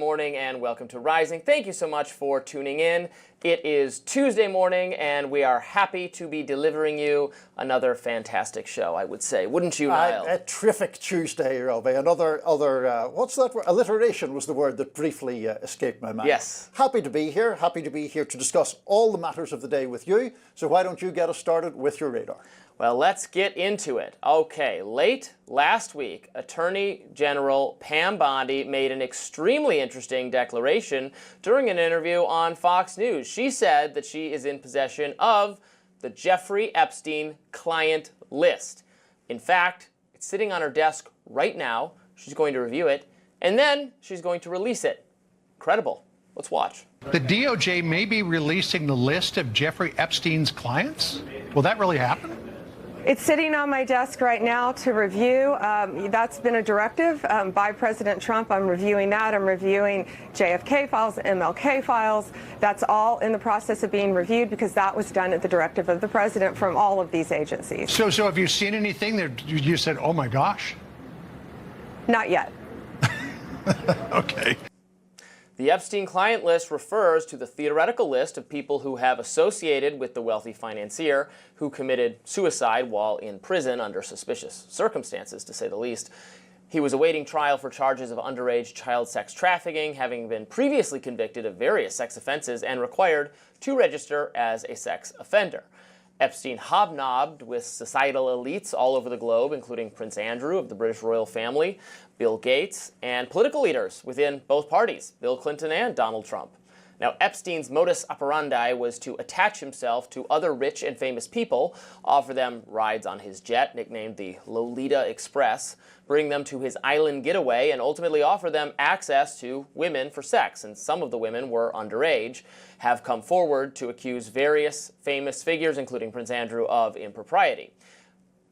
morning and welcome to Rising. Thank you so much for tuning in. It is Tuesday morning and we are happy to be delivering you another fantastic show, I would say. Wouldn't you, Niall? A terrific Tuesday, Robbie. Another what's that word? Alliteration was the word that briefly escaped my mind. Yes. Happy to be here to discuss all the matters of the day with you. So why don't you get us started with your radar? Well, let's get into it. Okay, late last week, Attorney General Pam Bondi made an extremely interesting declaration during an interview on Fox News. She said that she is in possession of the Jeffrey Epstein client list. In fact, it's sitting on her desk right now. She's going to review it, and then she's going to release it. Incredible. Let's watch. The DOJ may be releasing the list of Jeffrey Epstein's clients? Will that really happen? It's sitting on my desk right now to review. That's been a directive by President Trump. I'm reviewing that. I'm reviewing JFK files, MLK files. That's all in the process of being reviewed because that was done at the directive of the president from all of these agencies. So have you seen anything that you said, oh my gosh? Not yet. Okay. The Epstein client list refers to the theoretical list of people who have associated with the wealthy financier who committed suicide while in prison under suspicious circumstances, to say the least. He was awaiting trial for charges of underage child sex trafficking, having been previously convicted of various sex offenses and required to register as a sex offender. Epstein hobnobbed with societal elites all over the globe, including Prince Andrew of the British royal family, Bill Gates, and political leaders within both parties, Bill Clinton and Donald Trump. Now, Epstein's modus operandi was to attach himself to other rich and famous people, offer them rides on his jet, nicknamed the Lolita Express, bring them to his island getaway, and ultimately offer them access to women for sex. And some of the women were underage, have come forward to accuse various famous figures, including Prince Andrew, of impropriety.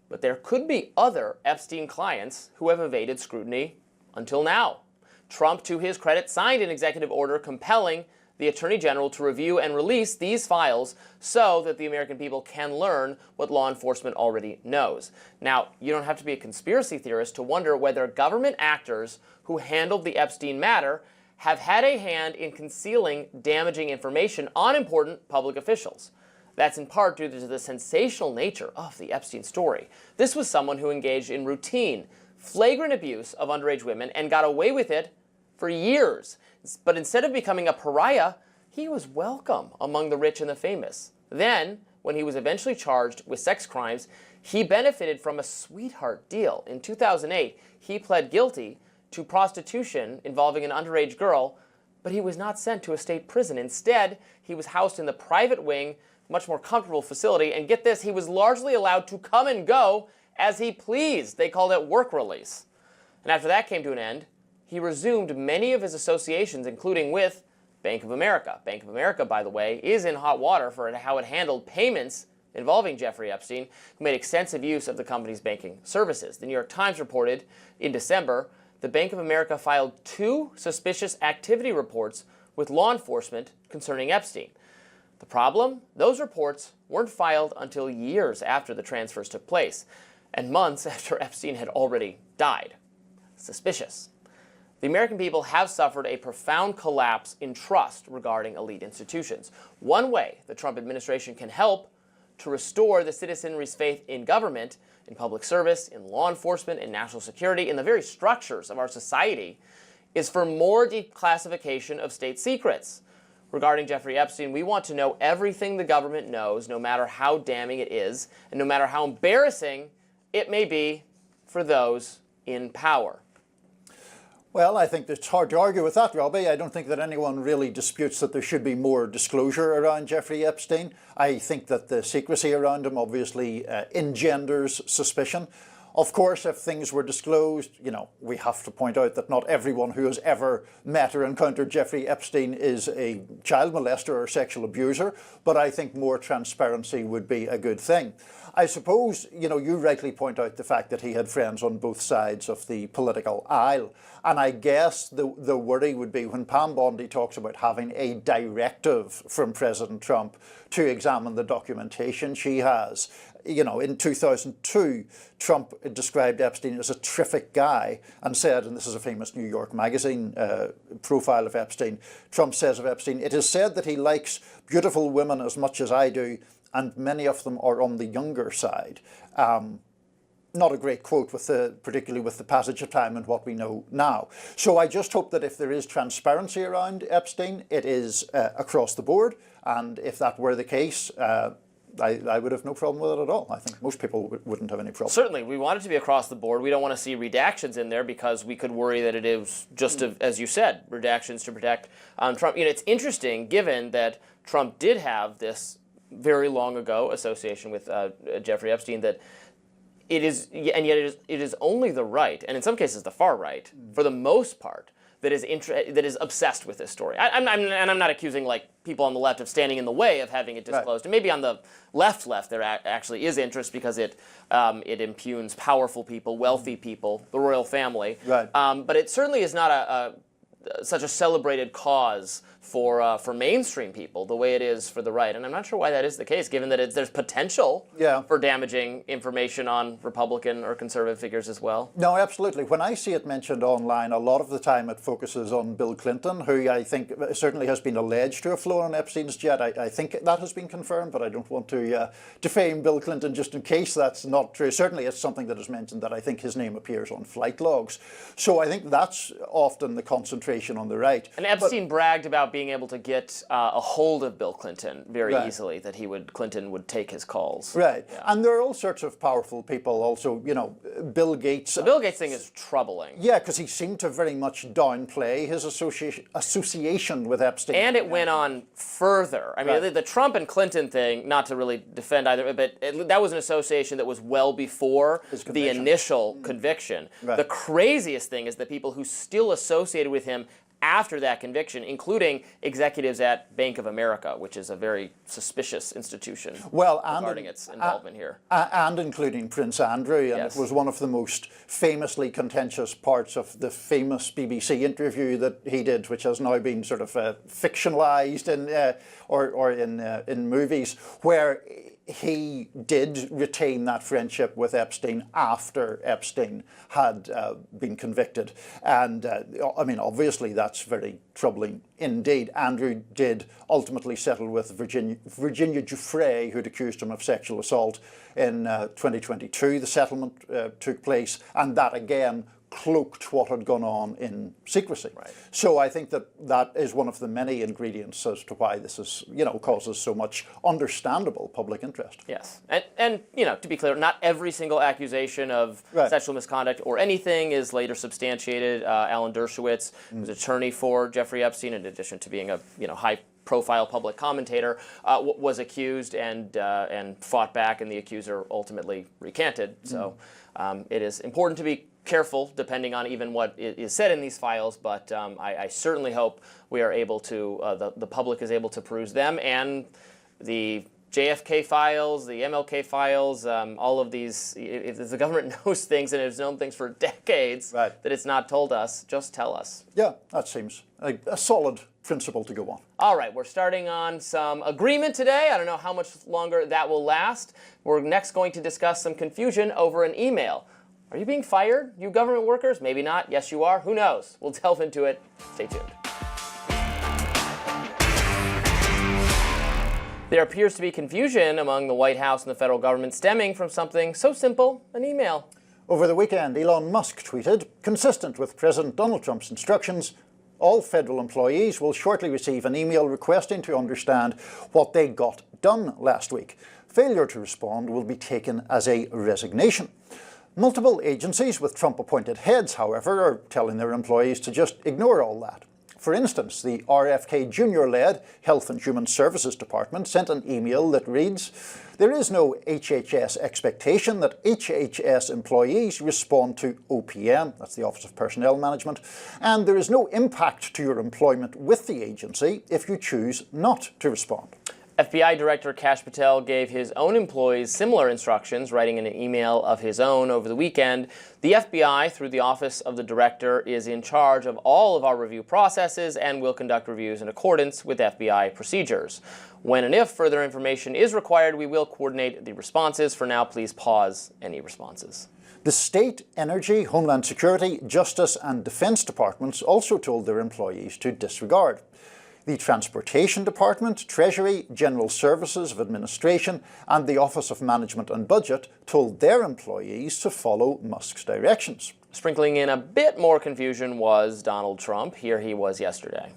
But there could be other Epstein clients who have evaded scrutiny until now. Trump, to his credit, signed an executive order compelling the Attorney General to review and release these files so that the American people can learn what law enforcement already knows. Now, you don't have to be a conspiracy theorist to wonder whether government actors who handled the Epstein matter have had a hand in concealing damaging information on important public officials. That's in part due to the sensational nature of the Epstein story. This was someone who engaged in routine, flagrant abuse of underage women and got away with it for years. But instead of becoming a pariah, he was welcome among the rich and the famous. Then, when he was eventually charged with sex crimes, he benefited from a sweetheart deal. In 2008, he pled guilty to prostitution involving an underage girl, but he was not sent to a state prison. Instead, he was housed in the private wing, much more comfortable facility, and get this, he was largely allowed to come and go as he pleased. They called it work release. And after that came to an end, he resumed many of his associations, including with Bank of America. Bank of America, by the way, is in hot water for how it handled payments involving Jeffrey Epstein, who made extensive use of the company's banking services. The New York Times reported in December that Bank of America filed 2 suspicious activity reports with law enforcement concerning Epstein. The problem? Those reports weren't filed until years after the transfers took place, and months after Epstein had already died. Suspicious. The American people have suffered a profound collapse in trust regarding elite institutions. One way the Trump administration can help to restore the citizenry's faith in government, in public service, in law enforcement, in national security, in the very structures of our society, is for more declassification of state secrets. Regarding Jeffrey Epstein, we want to know everything the government knows, no matter how damning it is, and no matter how embarrassing it may be for those in power. Well, I think it's hard to argue with that, Robbie. I don't think that anyone really disputes that there should be more disclosure around Jeffrey Epstein. I think that the secrecy around him obviously engenders suspicion. Of course, if things were disclosed, we have to point out that not everyone who has ever met or encountered Jeffrey Epstein is a child molester or sexual abuser, but I think more transparency would be a good thing. I suppose, you rightly point out the fact that he had friends on both sides of the political aisle. And I guess the worry would be when Pam Bondi talks about having a directive from President Trump to examine the documentation she has. in 2002, Trump described Epstein as a terrific guy and said, and this is a famous New York Magazine profile of Epstein, Trump says of Epstein, "It is said that he likes beautiful women as much as I do, and many of them are on the younger side." Not a great quote, particularly with the passage of time and what we know now. So I just hope that if there is transparency around Epstein, it is across the board. And if that were the case, I would have no problem with it at all. I think most people wouldn't have any problem. Certainly, we want it to be across the board. We don't want to see redactions in there because we could worry that it is just, as you said, redactions to protect Trump. It's interesting, given that Trump did have this very long ago association with Jeffrey Epstein, that it is, and yet it is only the right, and in some cases the far right, for the most part, that is obsessed with this story. I'm not accusing people on the left of standing in the way of having it disclosed. Right. And maybe on the left there actually is interest because it impugns powerful people, wealthy people, the royal family. Right. But it certainly is not such a celebrated cause for mainstream people the way it is for the right. And I'm not sure why that is the case, given that there's potential for damaging information on Republican or conservative figures as well. No, absolutely. When I see it mentioned online, a lot of the time it focuses on Bill Clinton, who I think certainly has been alleged to have flown on Epstein's jet. I think that has been confirmed, but I don't want to defame Bill Clinton just in case that's not true. Certainly it's something that is mentioned that I think his name appears on flight logs. So I think that's often the concentration on the right. And Epstein bragged about being able to get a hold of Bill Clinton very easily, that Clinton would take his calls. Right. Yeah. And there are all sorts of powerful people also, Bill Gates. The Bill Gates thing is troubling. Yeah, because he seemed to very much downplay his association with Epstein. And it went on further. I mean, the Trump and Clinton thing, not to really defend either, but that was an association that was well before the initial conviction. Right. The craziest thing is the people who still associated with him after that conviction, including executives at Bank of America, which is a very suspicious institution regarding its involvement here. And including Prince Andrew, and it was one of the most famously contentious parts of the famous BBC interview that he did, which has now been sort of fictionalized in movies, where he did retain that friendship with Epstein after Epstein had been convicted. And obviously that's very troubling indeed. Andrew did ultimately settle with Virginia Giuffre, who'd accused him of sexual assault in 2022. The settlement took place, and that again cloaked what had gone on in secrecy. Right. So I think that is one of the many ingredients as to why this is, causes so much understandable public interest. Yes. And to be clear, not every single accusation of sexual misconduct or anything is later substantiated. Alan Dershowitz, who's attorney for Jeffrey Epstein, in addition to being a high-profile public commentator, was accused and fought back, and the accuser ultimately recanted. So it is important to be careful, depending on even what is said in these files, but I certainly hope we are able to, the public is able to peruse them, and the JFK files, the MLK files, all of these. If the government knows things and has known things for decades that it's not told us, just tell us. Yeah, that seems like a solid principle to go on. All right, we're starting on some agreement today. I don't know how much longer that will last. We're next going to discuss some confusion over an email. Are you being fired, you government workers? Maybe not. Yes, you are. Who knows? We'll delve into it. Stay tuned. There appears to be confusion among the White House and the federal government stemming from something so simple, an email. Over the weekend, Elon Musk tweeted, consistent with President Donald Trump's instructions, all federal employees will shortly receive an email requesting to understand what they got done last week. Failure to respond will be taken as a resignation. Multiple agencies with Trump-appointed heads, however, are telling their employees to just ignore all that. For instance, the RFK Jr.-led Health and Human Services Department sent an email that reads, there is no HHS expectation that HHS employees respond to OPM, that's the Office of Personnel Management, and there is no impact to your employment with the agency if you choose not to respond. FBI Director Kash Patel gave his own employees similar instructions, writing in an email of his own over the weekend. The FBI, through the Office of the Director, is in charge of all of our review processes and will conduct reviews in accordance with FBI procedures. When and if further information is required, we will coordinate the responses. For now, please pause any responses. The State, Energy, Homeland Security, Justice and Defence Departments also told their employees to disregard. The Transportation Department, Treasury, General Services of Administration and the Office of Management and Budget told their employees to follow Musk's directions. Sprinkling in a bit more confusion was Donald Trump. Here he was yesterday.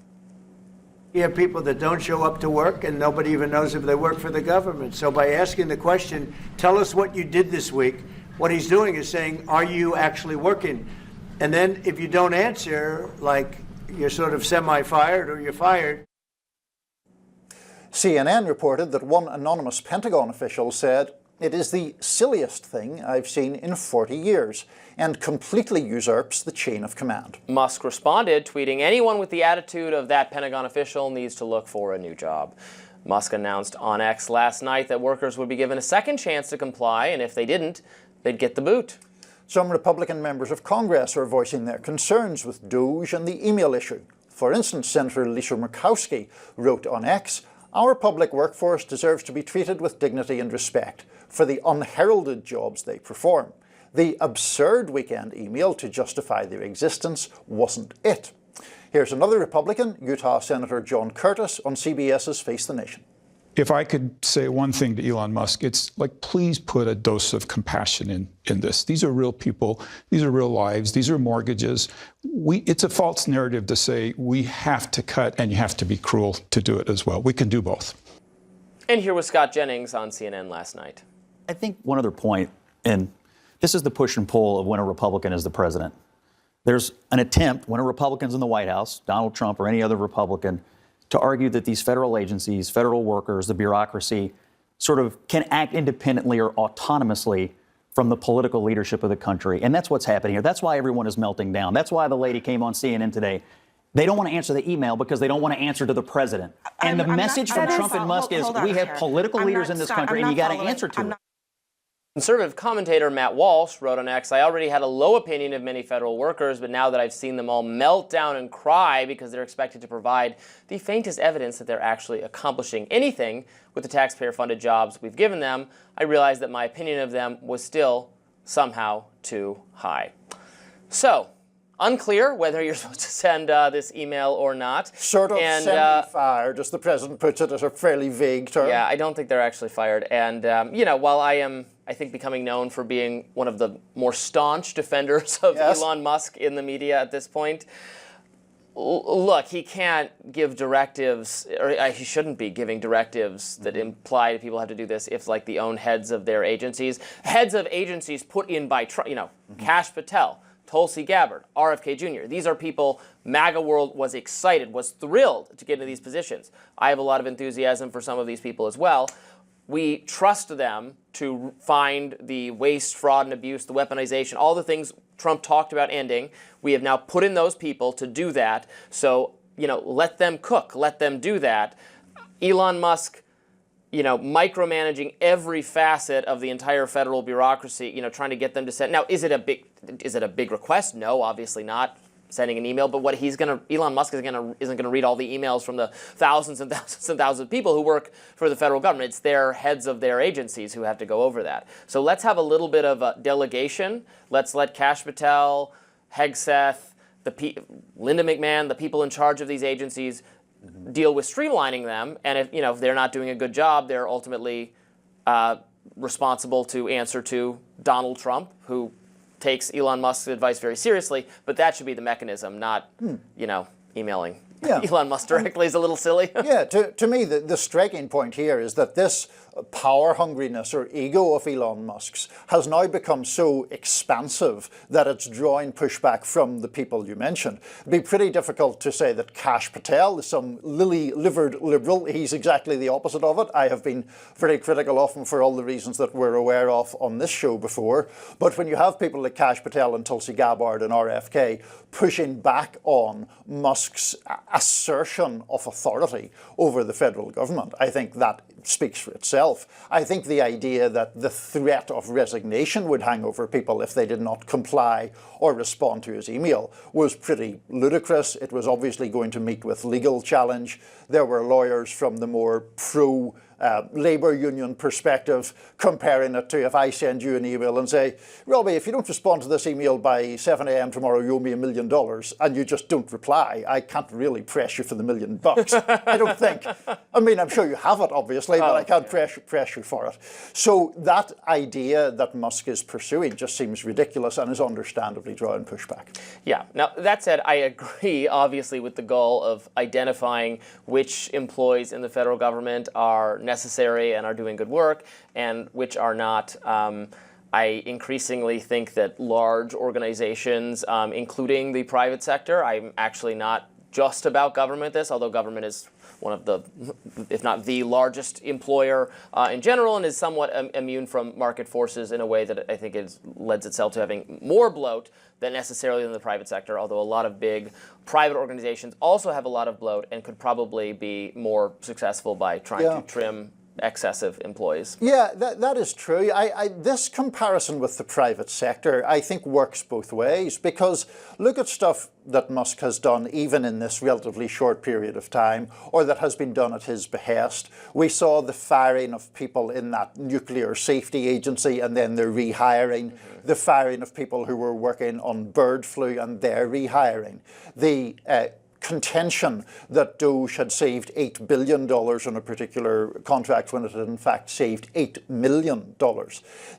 You have people that don't show up to work and nobody even knows if they work for the government. So by asking the question, tell us what you did this week, what he's doing is saying, are you actually working? And then if you don't answer, like you're sort of semi-fired or you're fired. CNN reported that one anonymous Pentagon official said, "It is the silliest thing I've seen in 40 years and completely usurps the chain of command." Musk responded, tweeting, "Anyone with the attitude of that Pentagon official needs to look for a new job." Musk announced on X last night that workers would be given a second chance to comply, and if they didn't, they'd get the boot. Some Republican members of Congress are voicing their concerns with DOGE and the email issue. For instance, Senator Lisa Murkowski wrote on X, "Our public workforce deserves to be treated with dignity and respect for the unheralded jobs they perform. The absurd weekend email to justify their existence wasn't it." Here's another Republican, Utah Senator John Curtis, on CBS's Face the Nation. If I could say one thing to Elon Musk, it's like, please put a dose of compassion in this. These are real people. These are real lives. These are mortgages. It's a false narrative to say we have to cut and you have to be cruel to do it as well. We can do both. And here was Scott Jennings on CNN last night. I think one other point, and this is the push and pull of when a Republican is the president. There's an attempt, when a Republican's in the White House, Donald Trump or any other Republican, to argue that these federal agencies, federal workers, the bureaucracy, sort of can act independently or autonomously from the political leadership of the country. And that's what's happening here. That's why everyone is melting down. That's why the lady came on CNN today. They don't want to answer the email because they don't want to answer to the president. And the message from Trump and Musk is we have political leaders in this country and you got to answer to it. Conservative commentator Matt Walsh wrote on X, "I already had a low opinion of many federal workers, but now that I've seen them all melt down and cry because they're expected to provide the faintest evidence that they're actually accomplishing anything with the taxpayer-funded jobs we've given them, I realized that my opinion of them was still somehow too high." So, unclear whether you're supposed to send this email or not. Sort of semi-fired, as the president puts it, as a fairly vague term. Yeah, I don't think they're actually fired. And, while I am, I think, becoming known for being one of the more staunch defenders of Elon Musk in the media at this point, look, he can't give directives, or he shouldn't be giving directives that imply that people have to do this if, like, the own heads of their agencies, put in by, Kash Patel, Tulsi Gabbard, RFK Jr. These are people MAGA world was excited, was thrilled to get into these positions. I have a lot of enthusiasm for some of these people as well. We trust them to find the waste, fraud, and abuse, the weaponization, all the things Trump talked about ending. We have now put in those people to do that. So, let them cook, let them do that. Elon Musk, micromanaging every facet of the entire federal bureaucracy, trying to get them to send. Now, is it a big request? No, obviously not. Sending an email, but Elon Musk isn't gonna read all the emails from the thousands and thousands and thousands of people who work for the federal government. It's their heads of their agencies who have to go over that. So let's have a little bit of a delegation. Let's let Kash Patel, Hegseth, Linda McMahon, the people in charge of these agencies, deal with streamlining them. And if they're not doing a good job, they're ultimately responsible to answer to Donald Trump, who takes Elon Musk's advice very seriously, but that should be the mechanism, not, emailing. Yeah. Elon Musk directly is a little silly. Yeah, to me, the striking point here is that this power hungriness or ego of Elon Musk's has now become so expansive that it's drawing pushback from the people you mentioned. It'd be pretty difficult to say that Kash Patel is some lily-livered liberal. He's exactly the opposite of it. I have been very critical of him for all the reasons that we're aware of on this show before. But when you have people like Kash Patel and Tulsi Gabbard and RFK pushing back on Musk's assertion of authority over the federal government. I think that speaks for itself. I think the idea that the threat of resignation would hang over people if they did not comply or respond to his email was pretty ludicrous. It was obviously going to meet with legal challenge. There were lawyers from the more pro labour union perspective comparing it to if I send you an email and say, Robbie, if you don't respond to this email by 7 a.m. tomorrow, you owe me $1 million, and you just don't reply, I can't really press you for the $1 million. I don't think. I mean, I'm sure you have it, obviously, but I can't press you for it. So that idea that Musk is pursuing just seems ridiculous and is understandably drawing pushback. Yeah. Now, that said, I agree, obviously, with the goal of identifying which employees in the federal government are necessary and are doing good work and which are not. I increasingly think that large organizations, including the private sector, I'm actually not just about government although government is one of the, if not the largest employer in general, and is somewhat immune from market forces in a way that I think lends itself to having more bloat than necessarily in the private sector, although a lot of big private organizations also have a lot of bloat and could probably be more successful by trying to trim excessive employees. Yeah, that is true. This comparison with the private sector, I think, works both ways, because look at stuff that Musk has done even in this relatively short period of time, or that has been done at his behest. We saw the firing of people in that nuclear safety agency and then their rehiring, the firing of people who were working on bird flu and their rehiring, the contention that Doge had saved $8 billion on a particular contract when it had in fact saved $8 million.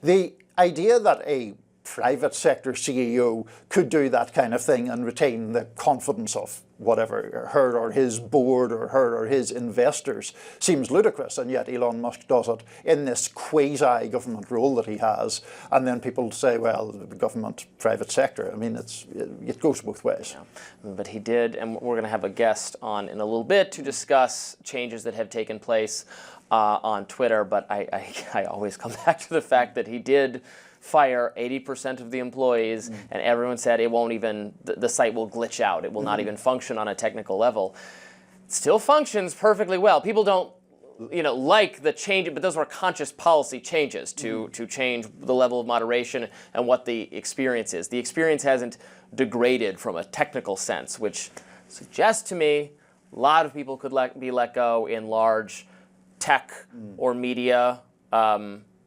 The idea that a private sector CEO could do that kind of thing and retain the confidence of whatever, her or his board or her or his investors seems ludicrous, and yet Elon Musk does it in this quasi-government role that he has, and then people say, well, the government, private sector, I mean, it goes both ways. Yeah. But he did, and we're going to have a guest on in a little bit to discuss changes that have taken place on Twitter, but I always come back to the fact that he did fire 80% of the employees, and everyone said it won't even, the site will glitch out. It will not even function on a technical level. It still functions perfectly well. People don't, like the change, but those were conscious policy changes to change the level of moderation and what the experience is. The experience hasn't degraded from a technical sense, which suggests to me a lot of people could be let go in large tech or media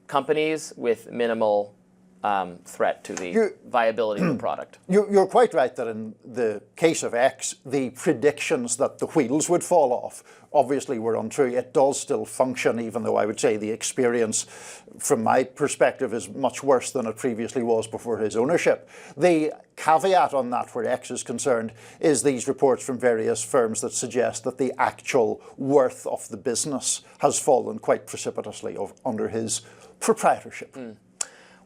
companies with minimal threat to the viability of the product. You're quite right that in the case of X, the predictions that the wheels would fall off obviously were untrue. It does still function, even though I would say the experience from my perspective is much worse than it previously was before his ownership. The caveat on that, where X is concerned, is these reports from various firms that suggest that the actual worth of the business has fallen quite precipitously under his proprietorship.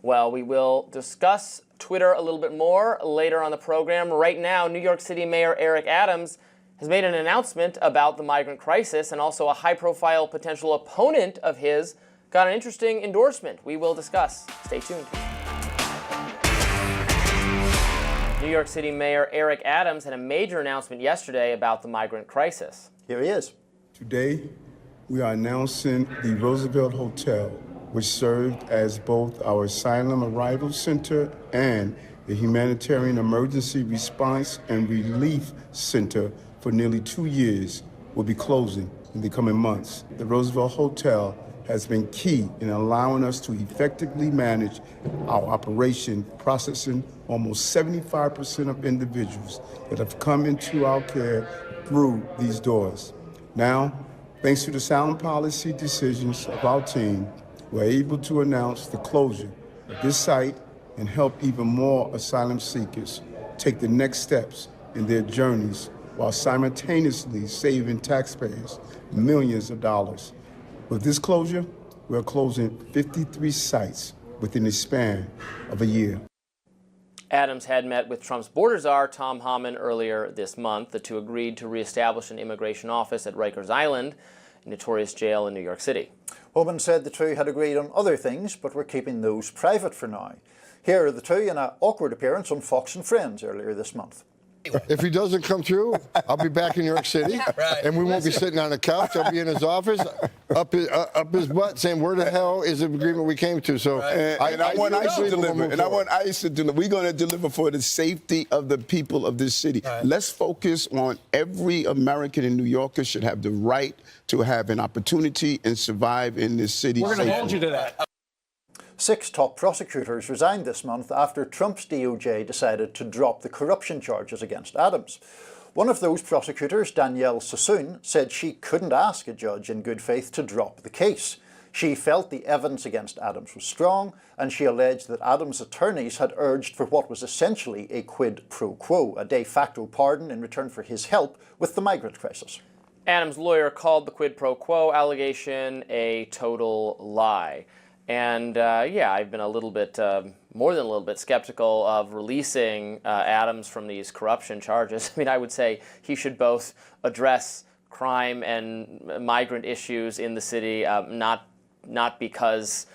Well, we will discuss Twitter a little bit more later on the program. Right now, New York City Mayor Eric Adams has made an announcement about the migrant crisis, and also a high-profile potential opponent of his got an interesting endorsement. We will discuss. Stay tuned. New York City Mayor Eric Adams had a major announcement yesterday about the migrant crisis. Here he is. Today, we are announcing the Roosevelt Hotel, which served as both our asylum arrival center and the humanitarian emergency response and relief center for nearly 2 years, will be closing in the coming months. The Roosevelt Hotel has been key in allowing us to effectively manage our operation, processing almost 75% of individuals that have come into our care through these doors. Now, thanks to the sound policy decisions of our team, we're able to announce the closure of this site and help even more asylum seekers take the next steps in their journeys while simultaneously saving taxpayers millions of dollars. With this closure, we're closing 53 sites within a span of a year. Adams had met with Trump's border czar, Tom Homan, earlier this month. The two agreed to reestablish an immigration office at Rikers Island, a notorious jail in New York City. Homan said the two had agreed on other things, but were keeping those private for now. Here are the two in an awkward appearance on Fox and Friends earlier this month. If he doesn't come through, I'll be back in New York City, and we won't be sitting on the couch. I'll be in his office, up his butt, saying, "Where the hell is the agreement we came to?" So, and I want ICE to deliver. And I want ICE to deliver. We're going to deliver for the safety of the people of this city. Let's focus on every American and New Yorker should have the right to have an opportunity and survive in this city. We're going to hold you to that. 6 top prosecutors resigned this month after Trump's DOJ decided to drop the corruption charges against Adams. One of those prosecutors, Danielle Sassoon, said she couldn't ask a judge in good faith to drop the case. She felt the evidence against Adams was strong, and she alleged that Adams' attorneys had urged for what was essentially a quid pro quo, a de facto pardon in return for his help with the migrant crisis. Adams' lawyer called the quid pro quo allegation a total lie. And yeah, I've been a little bit, more than a little bit, skeptical of releasing Adams from these corruption charges. I mean, I would say he should both address crime and migrant issues in the city, not because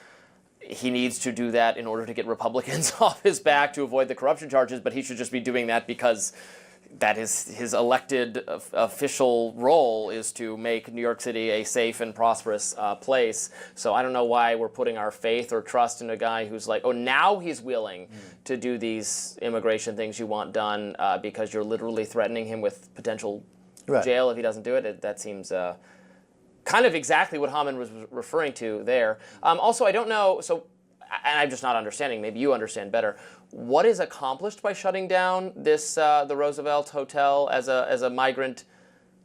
he needs to do that in order to get Republicans off his back to avoid the corruption charges, but he should just be doing that because that is his elected official role, is to make New York City a safe and prosperous place. So I don't know why we're putting our faith or trust in a guy who's like, oh, now he's willing to do these immigration things you want done because you're literally threatening him with potential jail if he doesn't do it. That seems kind of exactly what Hammond was referring to there. Also, I don't know, and I'm just not understanding, maybe you understand better, what is accomplished by shutting down this the Roosevelt Hotel as a migrant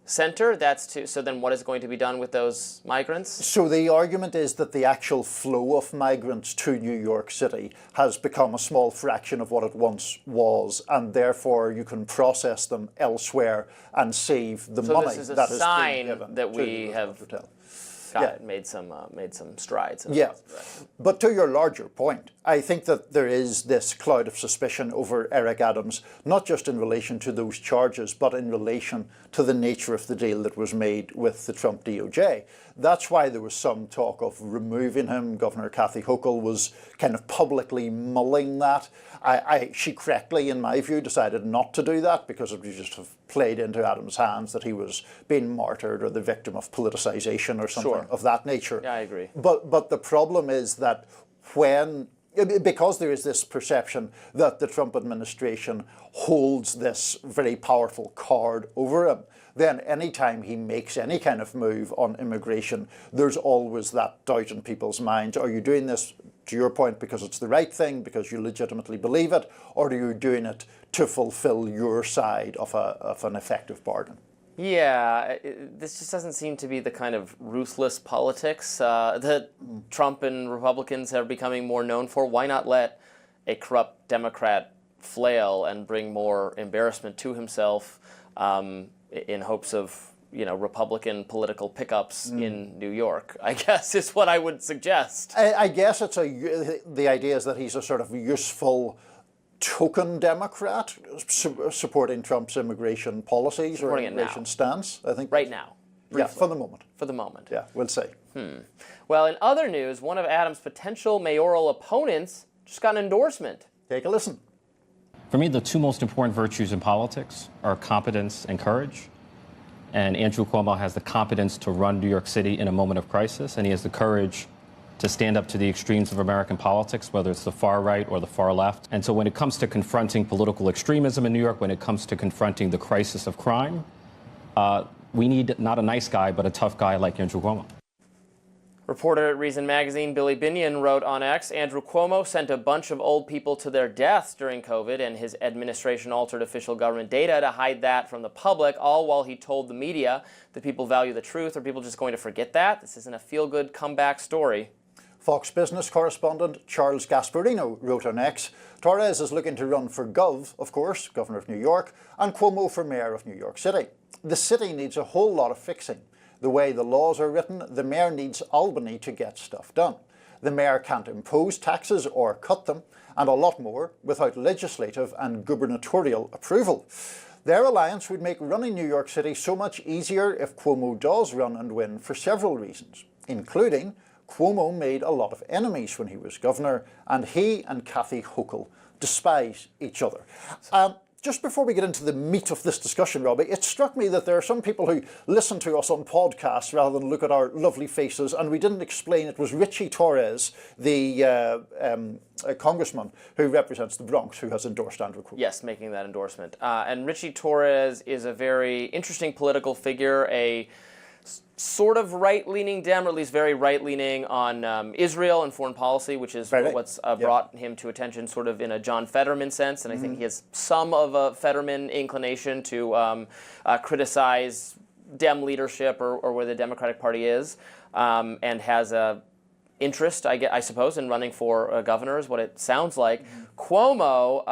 center? So then what is going to be done with those migrants? So the argument is that the actual flow of migrants to New York City has become a small fraction of what it once was, and therefore you can process them elsewhere and save the money this is that a is sign being given that to we the have hotel. made some strides. Yeah, but to your larger point, I think that there is this cloud of suspicion over Eric Adams, not just in relation to those charges, but in relation to the nature of the deal that was made with the Trump DOJ. That's why there was some talk of removing him. Governor Kathy Hochul was kind of publicly mulling that. She correctly, in my view, decided not to do that because it would just have played into Adams' hands that he was being martyred or the victim of politicization or something of that nature. Yeah, I agree. But the problem is that because there is this perception that the Trump administration holds this very powerful card over him, then anytime he makes any kind of move on immigration, there's always that doubt in people's minds. Are you doing this, to your point, because it's the right thing, because you legitimately believe it, or are you doing it to fulfill your side of an effective pardon? Yeah, this just doesn't seem to be the kind of ruthless politics that Trump and Republicans are becoming more known for. Why not let a corrupt Democrat flail and bring more embarrassment to himself in hopes of, Republican political pickups in New York, I guess is what I would suggest. I guess the idea is that he's a sort of useful token Democrat supporting Trump's immigration policies or immigration stance, I think. Right now. Briefly. Yeah, for the moment. For the moment. Yeah, we'll see. Well, in other news, one of Adams' potential mayoral opponents just got an endorsement. Take a listen. For me, the two most important virtues in politics are competence and courage. And Andrew Cuomo has the competence to run New York City in a moment of crisis, and he has the courage to stand up to the extremes of American politics, whether it's the far right or the far left. And so when it comes to confronting political extremism in New York, when it comes to confronting the crisis of crime, we need not a nice guy, but a tough guy like Andrew Cuomo. Reporter at Reason Magazine Billy Binion wrote on X, Andrew Cuomo sent a bunch of old people to their deaths during COVID, and his administration altered official government data to hide that from the public, all while he told the media that people value the truth. Are people just going to forget that? This isn't a feel-good comeback story. Fox Business correspondent Charles Gasparino wrote on X, Torres is looking to run for Gov, of course, Governor of New York, and Cuomo for Mayor of New York City. The city needs a whole lot of fixing. The way the laws are written, the mayor needs Albany to get stuff done. The mayor can't impose taxes or cut them, and a lot more without legislative and gubernatorial approval. Their alliance would make running New York City so much easier if Cuomo does run and win for several reasons, including Cuomo made a lot of enemies when he was governor, and he and Kathy Hochul despise each other. just before we get into the meat of this discussion, Robbie, it struck me that there are some people who listen to us on podcasts rather than look at our lovely faces, and we didn't explain it was Richie Torres, the congressman who represents the Bronx, who has endorsed Andrew Cuomo. Yes, making that endorsement. And Richie Torres is a very interesting political figure, a sort of right-leaning Dem, or at least very right-leaning on Israel and foreign policy, which is what's brought him to attention sort of in a John Fetterman sense. And I think he has some of a Fetterman inclination to criticize Dem leadership or where the Democratic Party is, and has a interest, I suppose, in running for governor, is what it sounds like. Cuomo,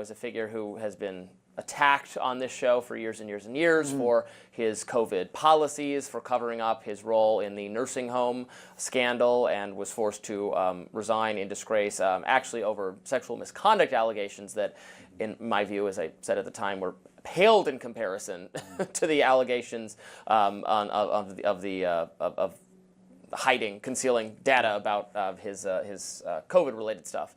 is a figure who has been attacked on this show for years and years and years for his COVID policies, for covering up his role in the nursing home scandal, and was forced to resign in disgrace, actually over sexual misconduct allegations that, in my view, as I said at the time, were paled in comparison to the allegations of hiding, concealing data about his COVID-related stuff.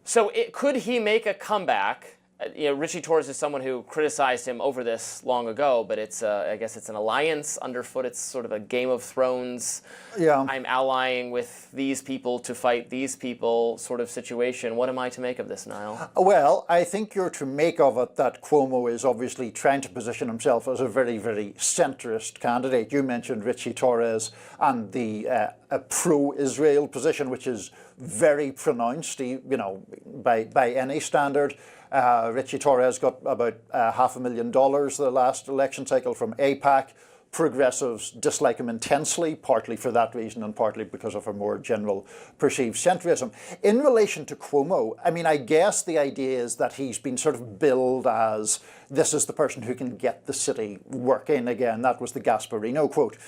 So could he make a comeback? Richie Torres is someone who criticized him over this long ago, but it's I guess it's an alliance underfoot. It's sort of a Game of Thrones. Yeah. I'm allying with these people to fight these people sort of situation. What am I to make of this, Niall? Well, I think you're to make of it that Cuomo is obviously trying to position himself as a very, very centrist candidate. You mentioned Richie Torres and the a pro-Israel position, which is very pronounced, by any standard. Richie Torres got about $500,000 the last election cycle from AIPAC. Progressives dislike him intensely, partly for that reason and partly because of a more general perceived centrism. In relation to Cuomo, I guess the idea is that he's been sort of billed as this is the person who can get the city working again. That was the Gasparino quote.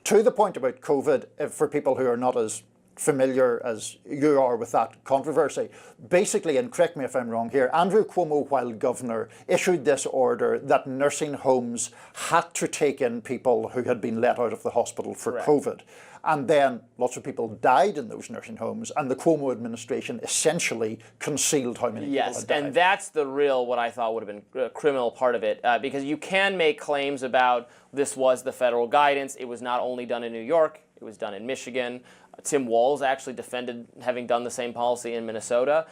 To the point about COVID, for people who are not as familiar as you are with that controversy. Basically, and correct me if I'm wrong here, Andrew Cuomo, while governor, issued this order that nursing homes had to take in people who had been let out of the hospital for COVID. And then lots of people died in those nursing homes, and the Cuomo administration essentially concealed how many people had died. And that's the real, what I thought would have been a criminal part of it, because you can make claims about this was the federal guidance. It was not only done in New York, it was done in Michigan. Tim Walz actually defended having done the same policy in Minnesota.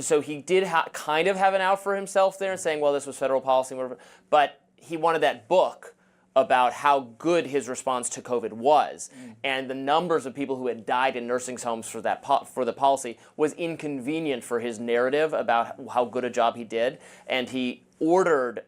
So he did kind of have an out for himself there, saying, well, this was federal policy, whatever. But he wanted that book about how good his response to COVID was. And the numbers of people who had died in nursing homes for the policy was inconvenient for his narrative about how good a job he did. And he ordered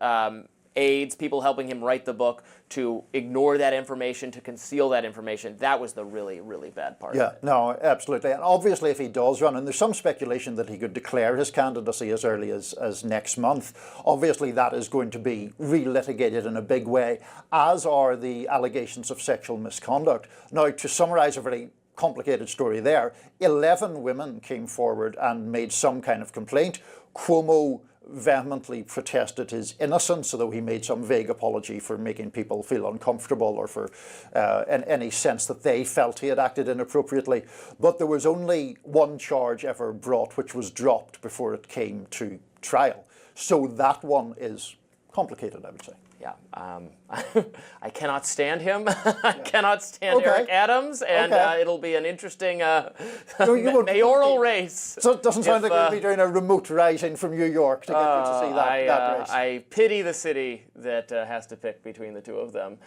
aides, people helping him write the book, to ignore that information, to conceal that information. That was the really, really bad part of it. No, absolutely. And obviously if he does run, and there's some speculation that he could declare his candidacy as early as next month, obviously that is going to be relitigated in a big way, as are the allegations of sexual misconduct. Now, to summarize a very complicated story there, 11 women came forward and made some kind of complaint. Cuomo vehemently protested his innocence, although he made some vague apology for making people feel uncomfortable or for any sense that they felt he had acted inappropriately. But there was only one charge ever brought, which was dropped before it came to trial. So that one is complicated, I would say. Yeah, I cannot stand him. I cannot stand Eric Adams, and it'll be an interesting mayoral race. So it doesn't sound like we'll be doing a remote rising from New york to get you to see that race. I pity the city that has to pick between the two of them.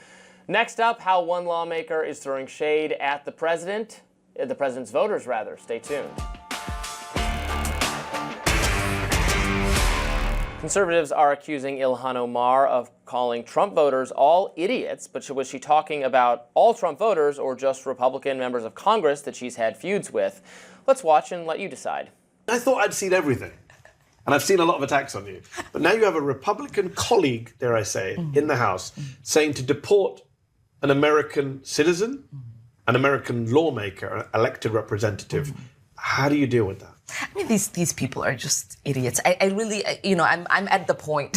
Next up, how one lawmaker is throwing shade at the president's voters, rather. Stay tuned. Conservatives are accusing Ilhan Omar of calling Trump voters all idiots, but was she talking about all Trump voters or just Republican members of Congress that she's had feuds with? Let's watch and let you decide. I thought I'd seen everything, and I've seen a lot of attacks on you. But now you have a Republican colleague, dare I say, in the House saying to deport an American citizen, an American lawmaker, an elected representative. How do you deal with that? I mean, these people are just idiots. I really, I'm at the point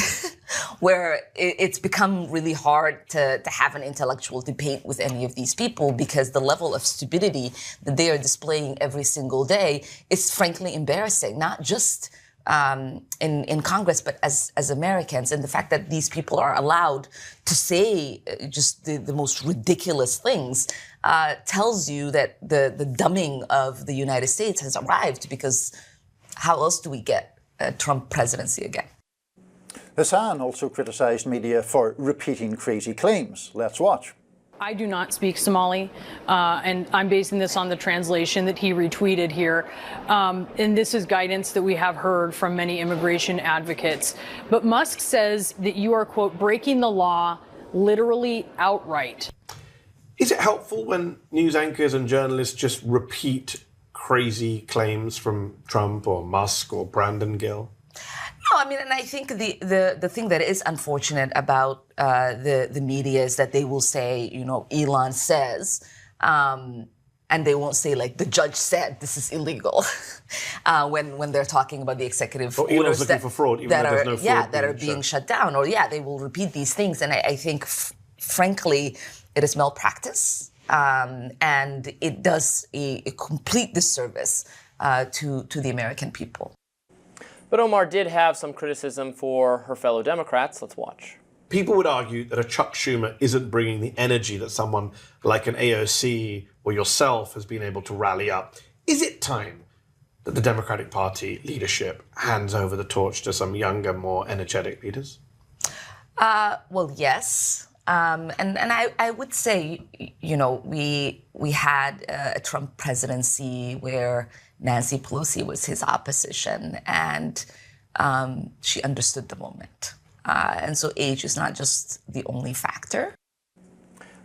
where it's become really hard to have an intellectual debate with any of these people because the level of stupidity that they are displaying every single day is frankly embarrassing, not just in Congress, but as Americans, and the fact that these people are allowed to say just the most ridiculous things tells you that the dumbing of the United States has arrived, because how else do we get a Trump presidency again? Hassan also criticized media for repeating crazy claims. Let's watch. I do not speak Somali, and I'm basing this on the translation that he retweeted here. And this is guidance that we have heard from many immigration advocates. But Musk says that you are, quote, breaking the law literally outright. Is it helpful when news anchors and journalists just repeat crazy claims from Trump or Musk or Brandon Gill? No, I mean, and I think the thing that is unfortunate about the media is that they will say, you know, Elon says, and they won't say, like, the judge said this is illegal when they're talking about the executive orders Elon's looking for fraud, even though there's no fraud that are being shut down, or they will repeat these things, and I think, frankly, it is malpractice, and it does a complete disservice to the American people. But Omar did have some criticism for her fellow Democrats. Let's watch. People would argue that a Chuck Schumer isn't bringing the energy that someone like an AOC or yourself has been able to rally up. Is it time that the Democratic Party leadership hands over the torch to some younger, more energetic leaders? Well, yes. And I would say, you know, we had a Trump presidency where Nancy Pelosi was his opposition, and she understood the moment. And so age is not just the only factor.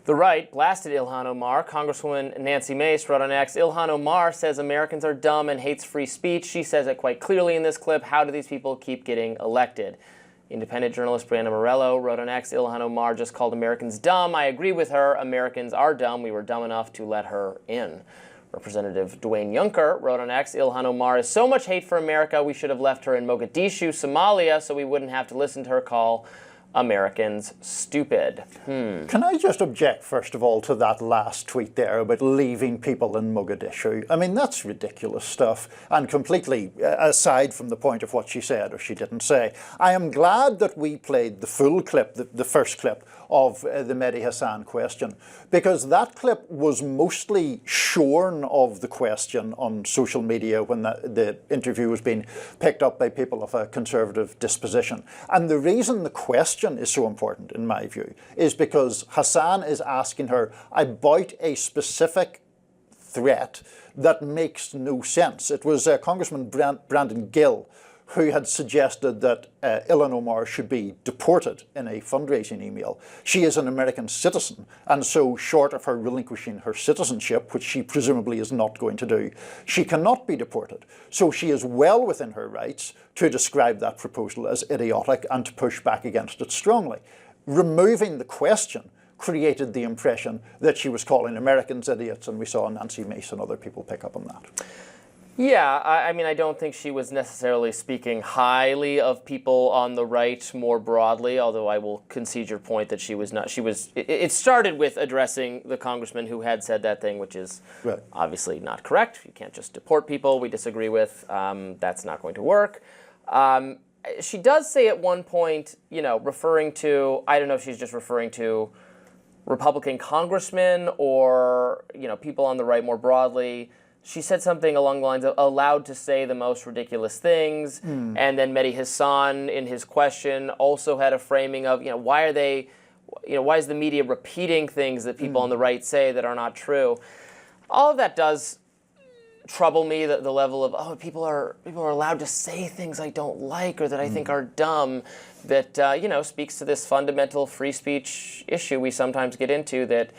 The right blasted Ilhan Omar. Congresswoman Nancy Mace wrote on X, Ilhan Omar says Americans are dumb and hates free speech. She says it quite clearly in this clip. How do these people keep getting elected? Independent journalist Brianna Morello wrote on X, Ilhan Omar just called Americans dumb. I agree with her. Americans are dumb. We were dumb enough to let her in. Representative Dwayne Juncker wrote on X, Ilhan Omar has so much hate for America, we should have left her in Mogadishu, Somalia, so we wouldn't have to listen to her call Americans stupid. Can I just object, first of all, to that last tweet there about leaving people in Mogadishu? I mean, that's ridiculous stuff, and completely aside from the point of what she said or she didn't say. I am glad that we played the full clip, the first clip, of the Mehdi Hassan question, because that clip was mostly shorn of the question on social media when the interview was being picked up by people of a conservative disposition. And the reason the question is so important, in my view, is because Hassan is asking her about a specific threat that makes no sense. It was Congressman Brandon Gill who had suggested that Ilhan Omar should be deported in a fundraising email. She is an American citizen, and so short of her relinquishing her citizenship, which she presumably is not going to do, she cannot be deported. So she is well within her rights to describe that proposal as idiotic and to push back against it strongly. Removing the question created the impression that she was calling Americans idiots, and we saw Nancy Mace and other people pick up on that. Yeah, I mean, I don't think she was necessarily speaking highly of people on the right more broadly, although I will concede your point that she was not. It started with addressing the congressman who had said that thing, which is obviously not correct. You can't just deport people we disagree with. That's not going to work. She does say at one point, you know, referring to, I don't know if she's just referring to Republican congressmen or, you know, people on the right more broadly. She said something along the lines of allowed to say the most ridiculous things. And then Mehdi Hassan, in his question, also had a framing of, you know, why are they, you know, why is the media repeating things that people on the right say that are not true? All of that does trouble me, the level of, oh, people are allowed to say things I don't like or that I think are dumb, that, you know, speaks to this fundamental free speech issue we sometimes get into, that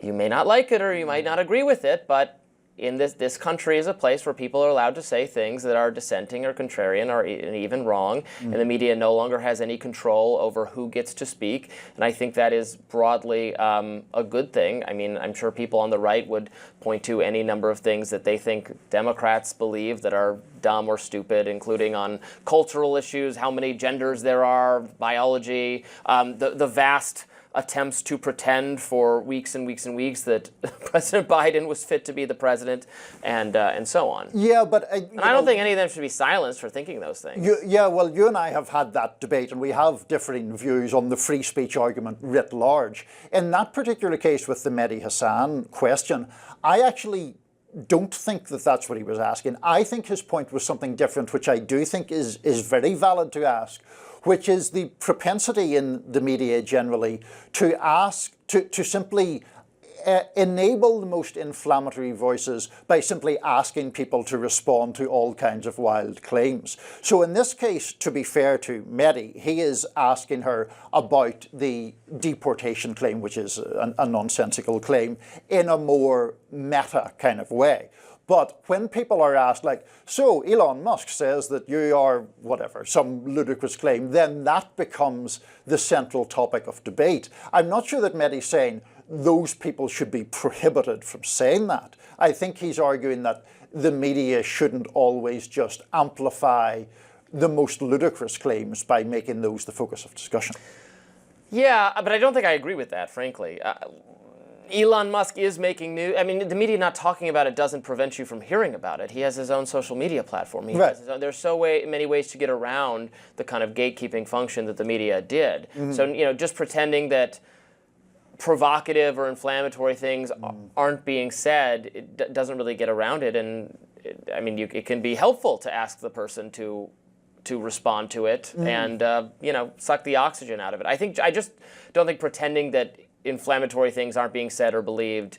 you may not like it or you might not agree with it, but in this country is a place where people are allowed to say things that are dissenting or contrarian or even wrong, and the media no longer has any control over who gets to speak, and I think that is broadly a good thing. I mean, I'm sure people on the right would point to any number of things that they think Democrats believe that are dumb or stupid, including on cultural issues, how many genders there are, biology, the vast attempts to pretend for weeks and weeks and weeks that President Biden was fit to be the president, and so on. Yeah, but I don't think any of them should be silenced for thinking those things. Well, you and I have had that debate, and we have differing views on the free speech argument writ large. In that particular case with the Mehdi Hassan question, I actually don't think that that's what he was asking. I think his point was something different, which I do think is very valid to ask, which is the propensity in the media generally to ask, to simply enable the most inflammatory voices by simply asking people to respond to all kinds of wild claims. So in this case, to be fair to Mehdi, he is asking her about the deportation claim, which is a nonsensical claim, in a more meta kind of way. But when people are asked, like, so Elon Musk says that you are whatever, some ludicrous claim, then that becomes the central topic of debate. I'm not sure that Mehdi's saying those people should be prohibited from saying that. I think he's arguing that the media shouldn't always just amplify the most ludicrous claims by making those the focus of discussion. Yeah, but I don't think I agree with that, frankly. Elon Musk is making news. I mean, the media not talking about it doesn't prevent you from hearing about it. He has his own social media platform. There's so many ways to get around the kind of gatekeeping function that the media did. Mm-hmm. So, just pretending that provocative or inflammatory things aren't being said, it doesn't really get around it. And it can be helpful to ask the person to respond to it and suck the oxygen out of it. I just don't think pretending that inflammatory things aren't being said or believed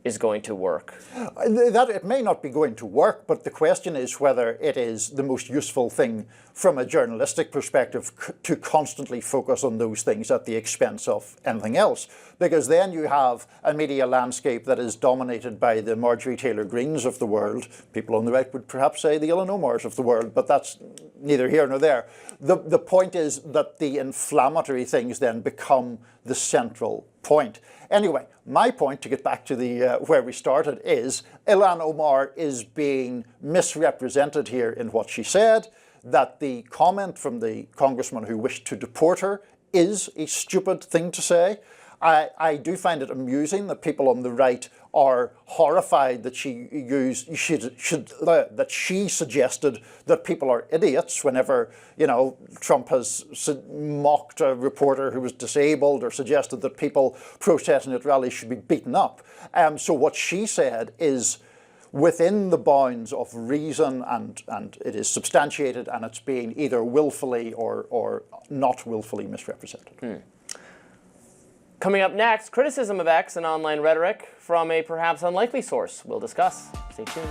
is going to work. That it may not be going to work, but the question is whether it is the most useful thing from a journalistic perspective to constantly focus on those things at the expense of anything else. Because then you have a media landscape that is dominated by the Marjorie Taylor Greens of the world. People on the right would perhaps say the Ilhan Omars of the world, but that's neither here nor there. The point is that the inflammatory things then become the central point. Anyway, my point, to get back to the where we started, is Ilhan Omar is being misrepresented here in what she said, that the comment from the congressman who wished to deport her is a stupid thing to say. I do find it amusing that people on the right are horrified that that she suggested that people are idiots whenever, Trump has mocked a reporter who was disabled or suggested that people protesting at rallies should be beaten up. So what she said is within the bounds of reason, and it is substantiated, and it's being either willfully or not willfully misrepresented. Coming up next, criticism of X and online rhetoric from a perhaps unlikely source. We'll discuss. Stay tuned.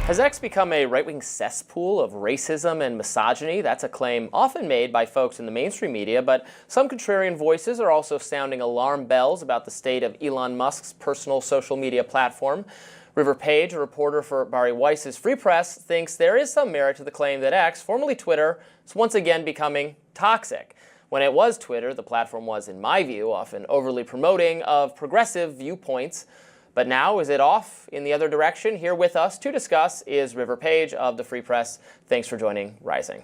Has X become a right-wing cesspool of racism and misogyny? That's a claim often made by folks in the mainstream media, but some contrarian voices are also sounding alarm bells about the state of Elon Musk's personal social media platform. River Page, a reporter for Bari Weiss's Free Press, thinks there is some merit to the claim that X, formerly Twitter, is once again becoming toxic. When it was Twitter, the platform was, in my view, often overly promoting of progressive viewpoints. But now, is it off in the other direction? Here with us to discuss is River Page of the Free Press. Thanks for joining Rising.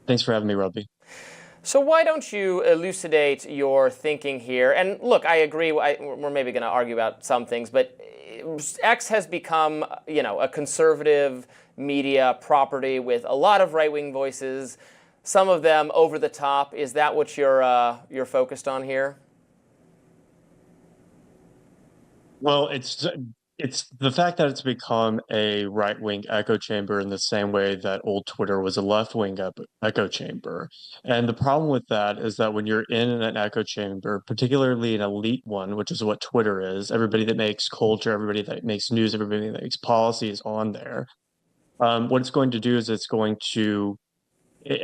Thanks for having me, Robbie. So why don't you elucidate your thinking here? And look, I agree, we're maybe going to argue about some things, but X has become, a conservative media property with a lot of right-wing voices, some of them over the top. Is that what you're focused on here? Well, it's the fact that it's become a right-wing echo chamber in the same way that old Twitter was a left-wing echo chamber. And the problem with that is that when you're in an echo chamber, particularly an elite one, which is what Twitter is, everybody that makes culture, everybody that makes news, everybody that makes policy is on there. What it's going to do is it's going to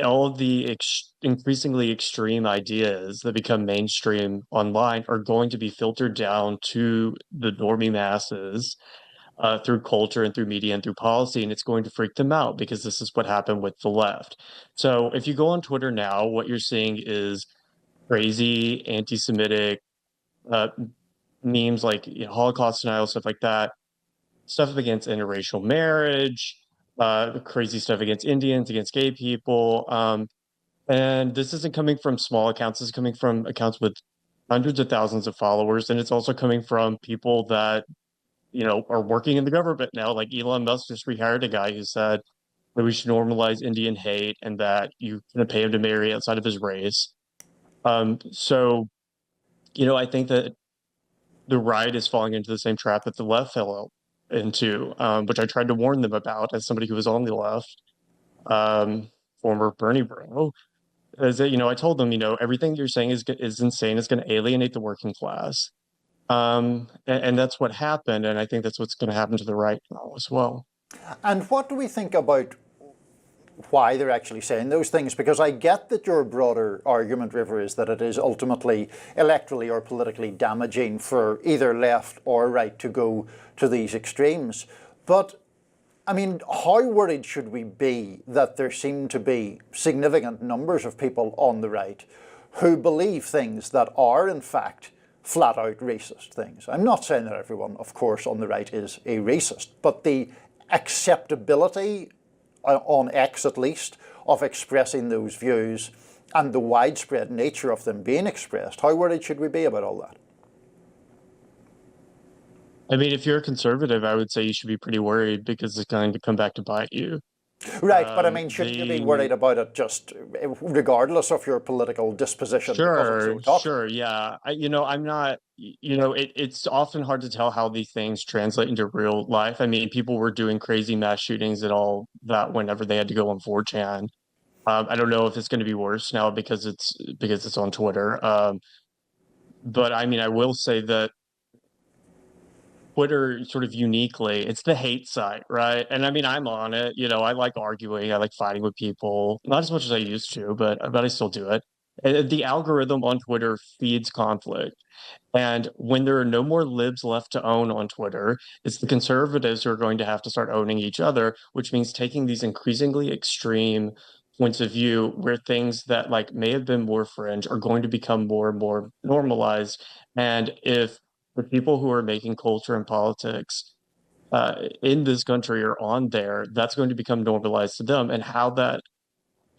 all of the increasingly extreme ideas that become mainstream online are going to be filtered down to the normie masses through culture and through media and through policy, and it's going to freak them out because this is what happened with the left. So if you go on Twitter now, what you're seeing is crazy anti-Semitic memes like Holocaust denial, stuff like that, stuff against interracial marriage, crazy stuff against Indians, against gay people. And this isn't coming from small accounts. This is coming from accounts with hundreds of thousands of followers. And it's also coming from people that, are working in the government now. Like Elon Musk just rehired a guy who said that we should normalize Indian hate and that you can pay him to marry outside of his race. So, I think that the right is falling into the same trap that the left fell into, which I tried to warn them about as somebody who was on the left, former Bernie bro. Is that, I told them, everything you're saying is insane. It's going to alienate the working class. And that's what happened. And I think that's what's going to happen to the right now as well. And what do we think about why they're actually saying those things? Because I get that your broader argument, River, is that it is ultimately electorally or politically damaging for either left or right to go to these extremes. But I mean, how worried should we be that there seem to be significant numbers of people on the right who believe things that are, in fact, flat out racist things? I'm not saying that everyone, of course, on the right is a racist, but the acceptability, on X at least, of expressing those views and the widespread nature of them being expressed, how worried should we be about all that? I mean, if you're a conservative, I would say you should be pretty worried because it's going to come back to bite you. Right, but I mean, shouldn't you be worried about it just regardless of your political disposition? Sure, yeah. I'm not, it's often hard to tell how these things translate into real life. I mean, people were doing crazy mass shootings and all that whenever they had to go on 4chan. I don't know if it's going to be worse now because it's on Twitter. But I mean, I will say that Twitter sort of uniquely, it's the hate site, right? And I mean, I'm on it. I like arguing, I like fighting with people, not as much as I used to, but I still do it. And the algorithm on Twitter feeds conflict. And when there are no more libs left to own on Twitter, it's the conservatives who are going to have to start owning each other, which means taking these increasingly extreme points of view where things that like may have been more fringe are going to become more and more normalized. And if the people who are making culture and politics in this country are on there, that's going to become normalized to them. And how that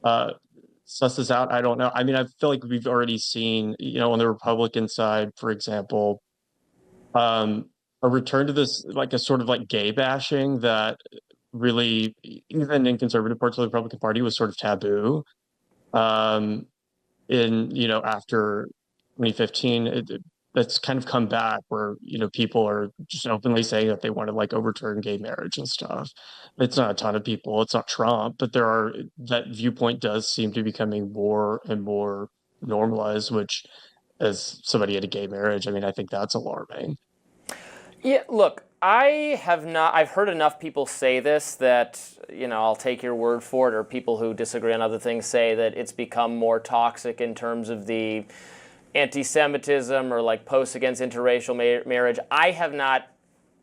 uh, susses out, I don't know. I mean, I feel like we've already seen, on the Republican side, for example, a return to this, like a sort of like gay bashing that really, even in conservative parts of the Republican Party, was sort of taboo. Um, after 2015, that's kind of come back where, people are just openly saying that they want to like overturn gay marriage and stuff. It's not a ton of people, it's not Trump, but that viewpoint does seem to be becoming more and more normalized, which, as somebody at a gay marriage, I mean, I think that's alarming. Yeah, look, I've heard enough people say this that, I'll take your word for it, or people who disagree on other things say that it's become more toxic in terms of the anti-Semitism or like posts against interracial marriage. I have not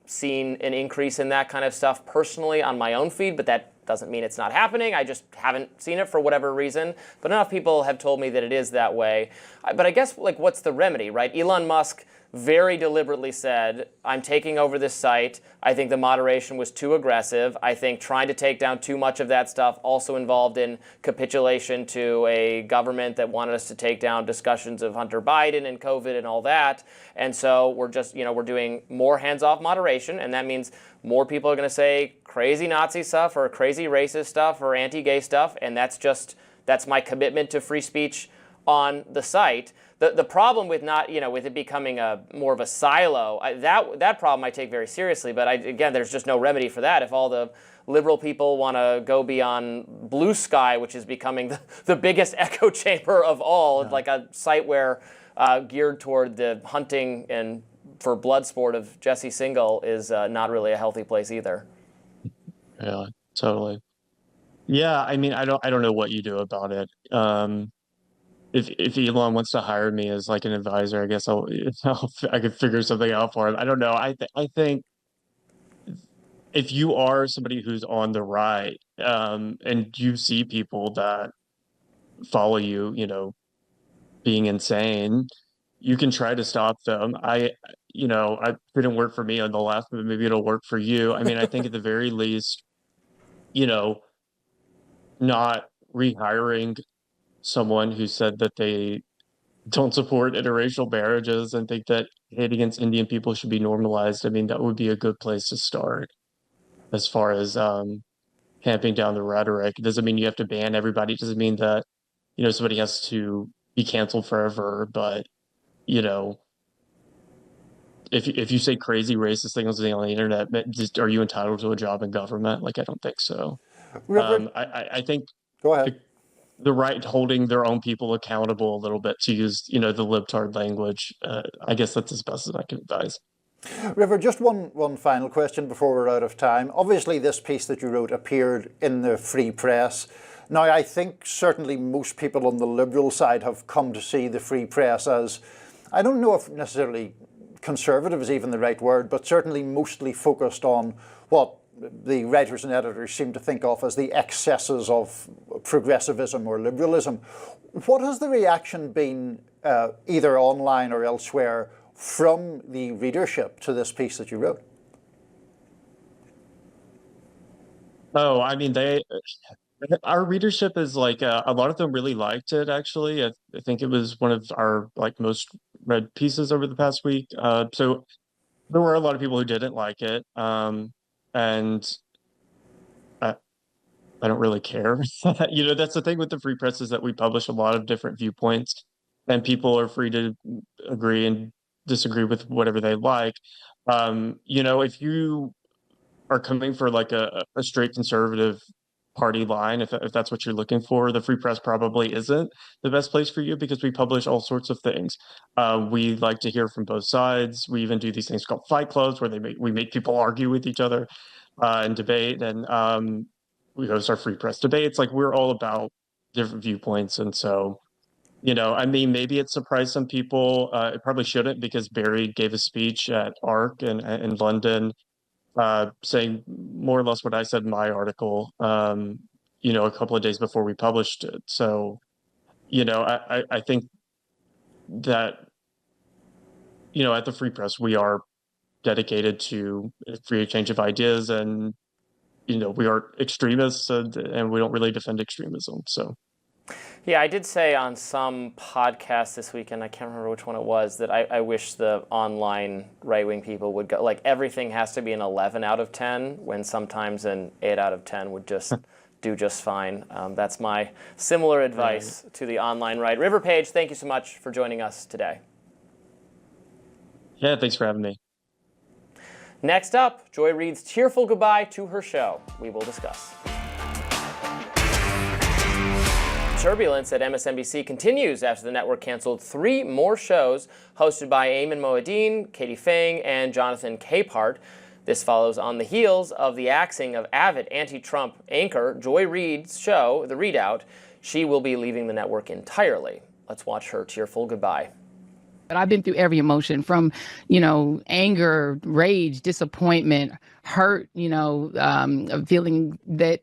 seen an increase in that kind of stuff personally on my own feed, but that doesn't mean it's not happening. I just haven't seen it for whatever reason. But enough people have told me that it is that way. But I guess, like, what's the remedy, right? Elon Musk very deliberately said, I'm taking over this site. I think the moderation was too aggressive. I think trying to take down too much of that stuff also involved in capitulation to a government that wanted us to take down discussions of Hunter Biden and COVID and all that. And so we're just, we're doing more hands-off moderation, and that means more people are going to say crazy Nazi stuff or crazy racist stuff or anti-gay stuff, and that's my commitment to free speech on the site. The problem with with it becoming more of a silo, that problem I take very seriously. But again, there's just no remedy for that. If all the liberal people want to go beyond Blue Sky, which is becoming the biggest echo chamber of all, like a site where geared toward the hunting and for blood sport of Jesse Singal is not really a healthy place either. Yeah, totally. Yeah, I mean, I don't know what you do about it. If Elon wants to hire me as like an advisor, I guess I could figure something out for him. I don't know. I think if you are somebody who's on the right, and you see people that follow you, being insane, you can try to stop them. It didn't work for me on the left, but maybe it'll work for you. I mean, I think at the very least, not rehiring someone who said that they don't support interracial marriages and think that hate against Indian people should be normalized. I mean, that would be a good place to start as far as tamping down the rhetoric. It doesn't mean you have to ban everybody. It doesn't mean that, somebody has to be canceled forever. But, if you say crazy racist things on the internet, are you entitled to a job in government? Like, I don't think so. I think Go ahead. the right holding their own people accountable a little bit, to use, the libtard language. I guess that's as best as I can advise. River, just one final question before we're out of time. Obviously, this piece that you wrote appeared in the Free Press. Now, I think certainly most people on the liberal side have come to see the Free Press as, I don't know if necessarily conservative is even the right word, but certainly mostly focused on what the writers and editors seem to think of as the excesses of progressivism or liberalism. What has the reaction been, either online or elsewhere, from the readership to this piece that you wrote? Oh, I mean, our readership is like, a lot of them really liked it, actually. I think it was one of our most read pieces over the past week. So there were a lot of people who didn't like it. And I don't really care. That's the thing with the Free Press, is that we publish a lot of different viewpoints, and people are free to agree and disagree with whatever they like. If you are coming for like a straight conservative party line, if that's what you're looking for, the Free Press probably isn't the best place for you, because we publish all sorts of things. We like to hear from both sides. We even do these things called fight clubs, where we make people argue with each other and debate. And we host our Free Press debates. Like, we're all about different viewpoints. And so, I mean, maybe it surprised some people. It probably shouldn't, because Barry gave a speech at ARC in London, saying more or less what I said in my article, a couple of days before we published it. So, I think that, at the Free Press, we are dedicated to free exchange of ideas, and, we are extremists, and we don't really defend extremism. So. Yeah, I did say on some podcast this weekend, I can't remember which one it was, that I wish the online right-wing people would go, like, everything has to be an 11 out of 10, when sometimes an 8 out of 10 would just do just fine. That's my similar advice to the online right. River Page, thank you so much for joining us today. Yeah, thanks for having me. Next up, Joy Reid's tearful goodbye to her show. We will discuss. Turbulence at MSNBC continues after the network canceled 3 more shows hosted by Ayman Mohyeldin, Katie Phang, and Jonathan Capehart. This follows on the heels of the axing of avid anti-Trump anchor Joy Reid's show, The Readout. She will be leaving the network entirely. Let's watch her tearful goodbye. But I've been through every emotion from, anger, rage, disappointment, hurt, feeling that,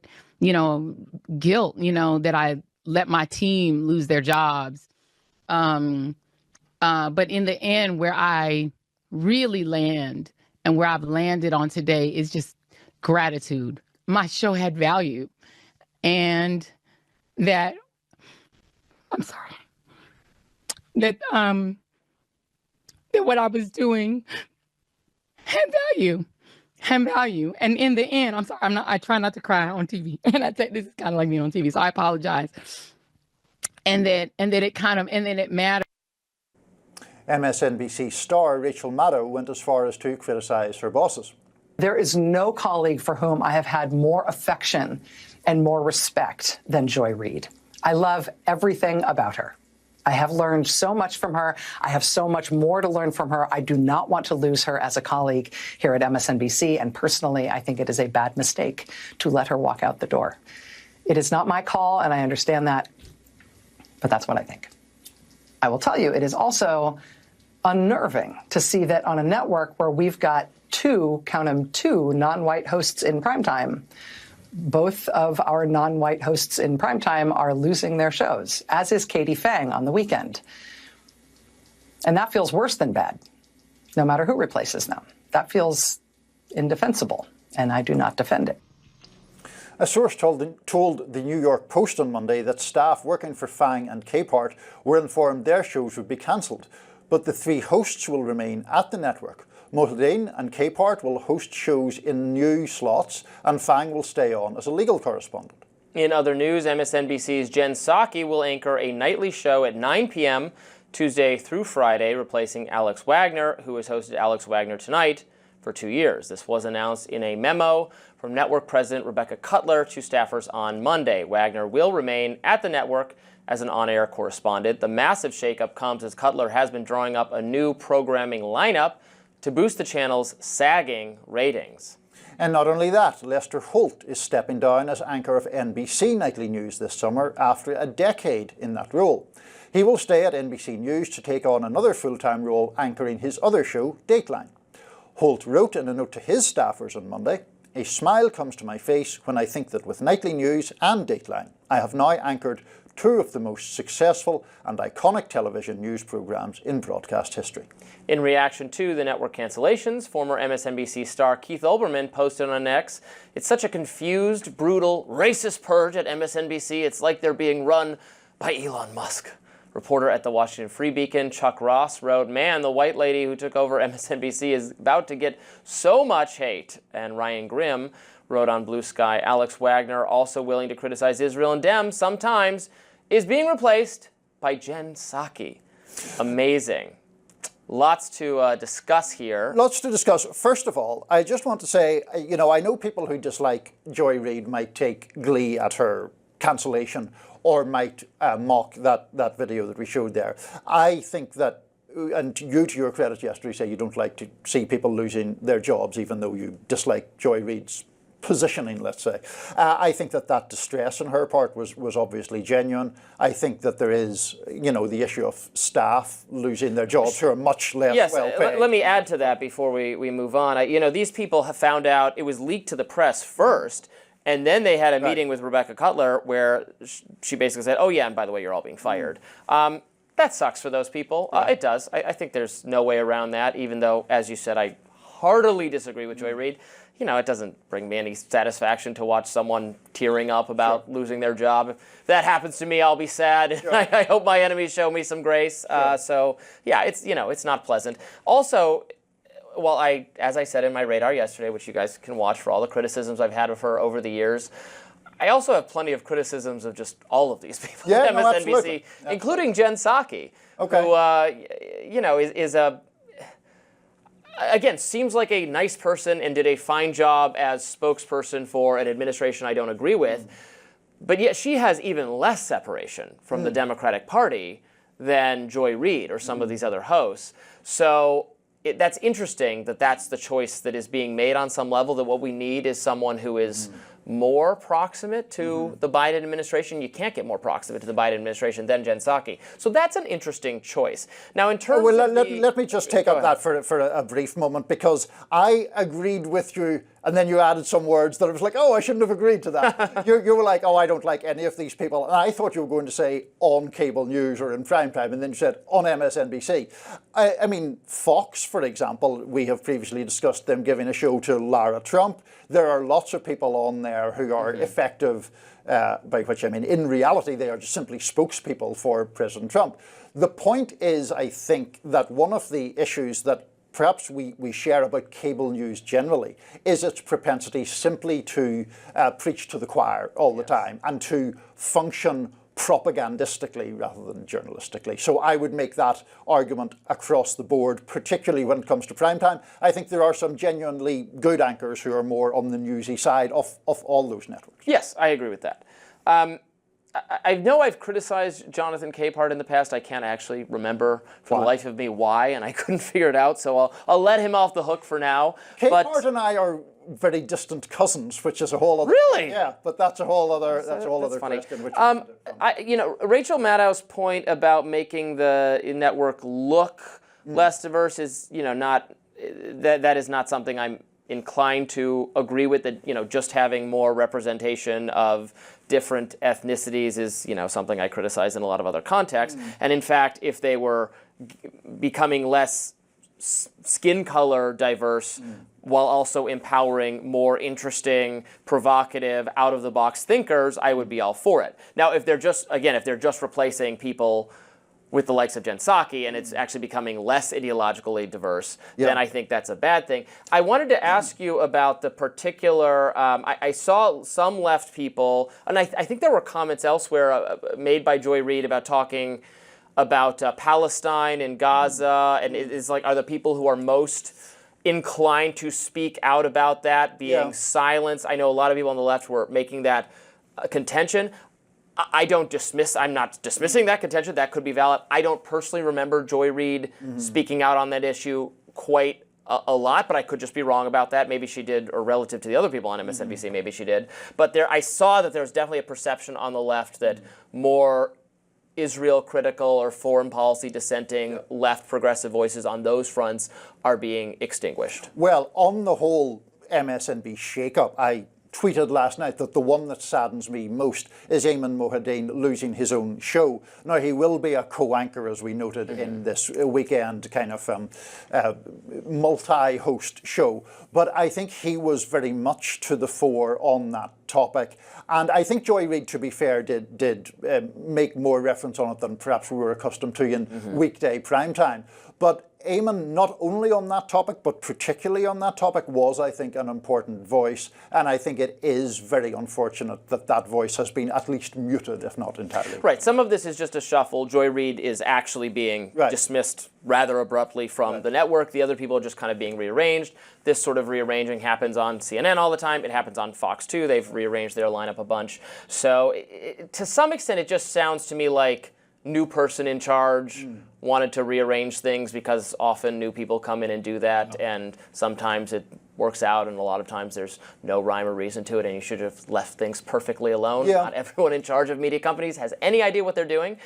guilt, that I let my team lose their jobs. But in the end, where I really land and where I've landed on today is just gratitude. My show had value, and that, I'm sorry, that what I was doing had value. And in the end, I'm sorry, I try not to cry on TV. And I think this is kind of like me on TV, so I apologize. And then it mattered. MSNBC star Rachel Maddow went as far as to criticize her bosses. There is no colleague for whom I have had more affection and more respect than Joy Reid. I love everything about her. I have learned so much from her. I have so much more to learn from her. I do not want to lose her as a colleague here at MSNBC. And personally, I think it is a bad mistake to let her walk out the door. It is not my call, and I understand that, but that's what I think. I will tell you, it is also unnerving to see that on a network where we've got two non-white hosts in primetime, both of our non-white hosts in primetime are losing their shows, as is Katie Phang on the weekend. And that feels worse than bad, no matter who replaces them. That feels indefensible, and I do not defend it. A source told the New York Post on Monday that staff working for Fang and Capehart were informed their shows would be cancelled, but the three hosts will remain at the network. Mulherdine and Capehart will host shows in new slots, and Fang will stay on as a legal correspondent. In other news, MSNBC's Jen Psaki will anchor a nightly show at 9 p.m. Tuesday through Friday, replacing Alex Wagner, who has hosted Alex Wagner Tonight for 2 years. This was announced in a memo from network president Rebecca Cutler to staffers on Monday. Wagner will remain at the network as an on-air correspondent. The massive shakeup comes as Cutler has been drawing up a new programming lineup to boost the channel's sagging ratings. And not only that, Lester Holt is stepping down as anchor of NBC Nightly News this summer after a decade in that role. He will stay at NBC News to take on another full-time role anchoring his other show, Dateline. Holt wrote in a note to his staffers on Monday, "A smile comes to my face when I think that with Nightly News and Dateline, I have now anchored two of the most successful and iconic television news programs in broadcast history." In reaction to the network cancellations, former MSNBC star Keith Olbermann posted on X, "It's such a confused, brutal, racist purge at MSNBC. It's like they're being run by Elon Musk." Reporter at the Washington Free Beacon, Chuck Ross, wrote, "Man, the white lady who took over MSNBC is about to get so much hate." And Ryan Grimm wrote on Blue Sky, "Alex Wagner, also willing to criticize Israel and Dems sometimes, is being replaced by Jen Psaki." Amazing. Lots to discuss here. Lots to discuss. First of all, I just want to say, I know people who dislike Joy Reid might take glee at her cancellation or might mock that video that we showed there. I think that, and you, to your credit yesterday, say you don't like to see people losing their jobs, even though you dislike Joy Reid's positioning, let's say. I think that distress on her part was obviously genuine. I think that there is, the issue of staff losing their jobs who are much less well paid. Let me add to that before we move on. These people have found out it was leaked to the press first, and then they had a meeting with Rebecca Cutler where she basically said, "Oh yeah, and by the way, you're all being fired." That sucks for those people. It does. I think there's no way around that, even though, as you said, I heartily disagree with Joy Reid. It doesn't bring me any satisfaction to watch someone tearing up about losing their job. If that happens to me, I'll be sad. Sure. I hope my enemies show me some grace. Sure. It's not pleasant. Also, as I said in my radar yesterday, which you guys can watch for all the criticisms I've had of her over the years, I also have plenty of criticisms of just all of these people at MSNBC, including Jen Psaki, who, is a... Again, seems like a nice person and did a fine job as spokesperson for an administration I don't agree with, but yet she has even less separation from the Democratic Party than Joy Reid or some of these other hosts. So that's interesting that that's the choice that is being made on some level, that what we need is someone who is more proximate to the Biden administration. You can't get more proximate to the Biden administration than Jen Psaki. So that's an interesting choice. Now, in terms of let me just take up that for a brief moment, because I agreed with you, and then you added some words that I was like, oh, I shouldn't have agreed to that. you were like, oh, I don't like any of these people. And I thought you were going to say on cable news or in prime time, and then you said on MSNBC. I mean, Fox, for example, we have previously discussed them giving a show to Lara Trump. There are lots of people on there who are effective, by which I mean in reality they are just simply spokespeople for President Trump. The point is, I think, that one of the issues that perhaps we share about cable news generally is its propensity simply to preach to the choir all the time and to function propagandistically rather than journalistically. So I would make that argument across the board, particularly when it comes to primetime. I think there are some genuinely good anchors who are more on the newsy side of all those networks. Yes, I agree with that. I know I've criticized Jonathan Capehart in the past. I can't actually remember for the life of me why, and I couldn't figure it out, so I'll let him off the hook for now. Capehart and I are very distant cousins, which is a whole other... Really? Yeah, but that's a whole other funny. question. Which Rachel Maddow's point about making the network look less diverse is, not... That is not something I'm inclined to agree with. That, just having more representation of different ethnicities is, something I criticize in a lot of other contexts. And in fact, if they were becoming less skin color diverse while also empowering more interesting, provocative, out-of-the-box thinkers, I would be all for it. Now, if they're just replacing people with the likes of Jen Psaki and it's actually becoming less ideologically diverse, then I think that's a bad thing. I wanted to ask you about the particular, I saw some left people, and I think there were comments elsewhere made by Joy Reid about talking about Palestine and Gaza, and it's like, are the people who are most inclined to speak out about that being silenced? I know a lot of people on the left were making that contention. I'm not dismissing that contention. That could be valid. I don't personally remember Joy Reid speaking out on that issue quite a lot, but I could just be wrong about that. Maybe she did, or relative to the other people on MSNBC, maybe she did. But I saw that there's definitely a perception on the left that more Israel critical or foreign policy dissenting left progressive voices on those fronts are being extinguished. Well, on the whole MSNBC shakeup, I tweeted last night that the one that saddens me most is Ayman Mohyeddin losing his own show. Now, he will be a co-anchor, as we noted, in this weekend kind of multi-host show, but I think he was very much to the fore on that topic. And I think Joy Reid, to be fair, did make more reference on it than perhaps we were accustomed to in weekday primetime. But Ayman, not only on that topic, but particularly on that topic, was, I think, an important voice. And I think it is very unfortunate that that voice has been at least muted, if not entirely. Right. Some of this is just a shuffle. Joy Reid is actually being dismissed rather abruptly from the network. The other people are just kind of being rearranged. This sort of rearranging happens on CNN all the time. It happens on Fox too. They've rearranged their lineup a bunch. So to some extent, it just sounds to me like new person in charge wanted to rearrange things, because often new people come in and do that, and sometimes it works out, and a lot of times there's no rhyme or reason to it, and you should have left things perfectly alone. Not everyone in charge of media companies has any idea what they're doing.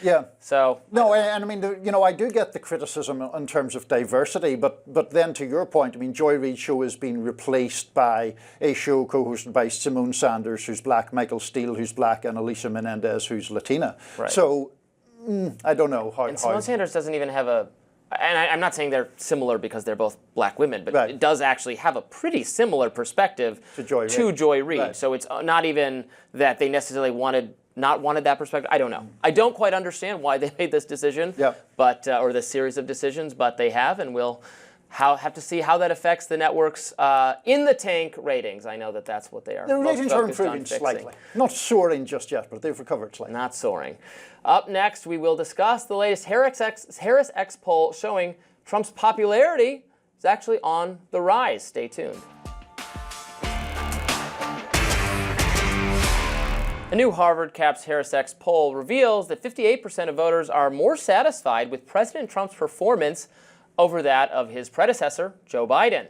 So no, and I mean, I do get the criticism in terms of diversity, but then to your point, I mean, Joy Reid's show is being replaced by a show co-hosted by Simone Sanders, who's black, Michael Steele, who's black, and Alicia Menendez, who's Latina. So I don't know how. And Simone Sanders doesn't even have a. And I'm not saying they're similar because they're both black women, but it does actually have a pretty similar perspective to Joy Reid. So it's not even that they necessarily wanted that perspective. I don't know. I don't quite understand why they made this decision, but or this series of decisions, but they have, and we'll have to see how that affects the network's in the tank ratings. I know that that's what they are. The ratings are improving slightly. Not soaring just yet, but they've recovered slightly. Not soaring. Up next, we will discuss the latest Harris X poll showing Trump's popularity is actually on the rise. Stay tuned. A new Harvard CAPS Harris X poll reveals that 58% of voters are more satisfied with President Trump's performance over that of his predecessor, Joe Biden.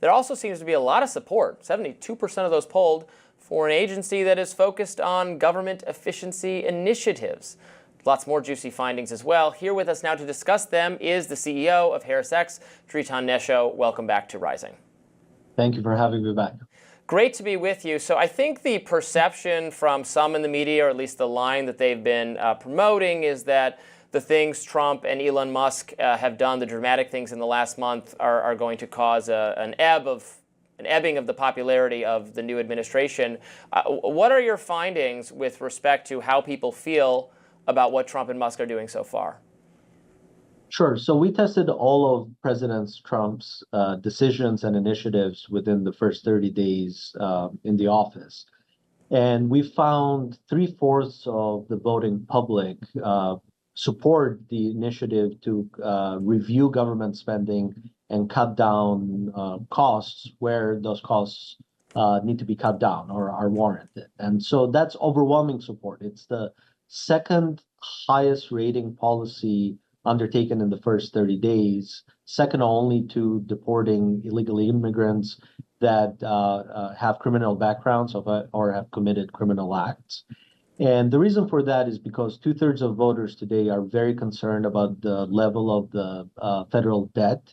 There also seems to be a lot of support, 72% of those polled, for an agency that is focused on government efficiency initiatives. Lots more juicy findings as well. Here with us now to discuss them is the CEO of Harris X, Triton Nesho. Welcome back to Rising. Thank you for having me back. Great to be with you. So I think the perception from some in the media, or at least the line that they've been promoting, is that the things Trump and Elon Musk have done, the dramatic things in the last month, are going to cause an ebbing of the popularity of the new administration. What are your findings with respect to how people feel about what Trump and Musk are doing so far? Sure. So we tested all of President Trump's decisions and initiatives within the first 30 days in the office. And we found 3/4 of the voting public support the initiative to review government spending and cut down costs where those costs need to be cut down or are warranted. And so that's overwhelming support. It's the second highest rating policy undertaken in the first 30 days, second only to deporting illegal immigrants that have criminal backgrounds or have committed criminal acts. And the reason for that is because 2/3 of voters today are very concerned about the level of the federal debt.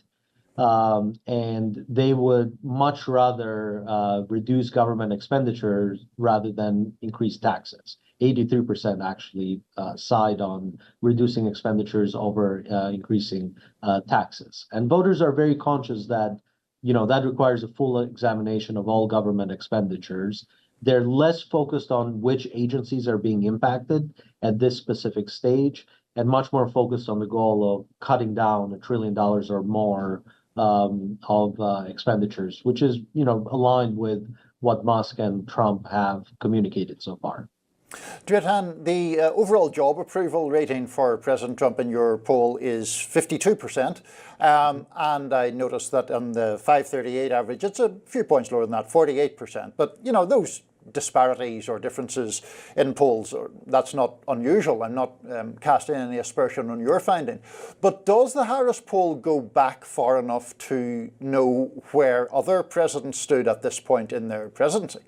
And they would much rather reduce government expenditures rather than increase taxes. 83% actually side on reducing expenditures over increasing taxes. And voters are very conscious that, that requires a full examination of all government expenditures. They're less focused on which agencies are being impacted at this specific stage and much more focused on the goal of cutting down $1 trillion or more of expenditures, which is, aligned with what Musk and Trump have communicated so far. Dritan, the overall job approval rating for President Trump in your poll is 52%. And I noticed that on the 538 average, it's a few points lower than that, 48%. But, those disparities or differences in polls, that's not unusual. I'm not casting any aspersion on your finding. But does the Harris poll go back far enough to know where other presidents stood at this point in their presidency?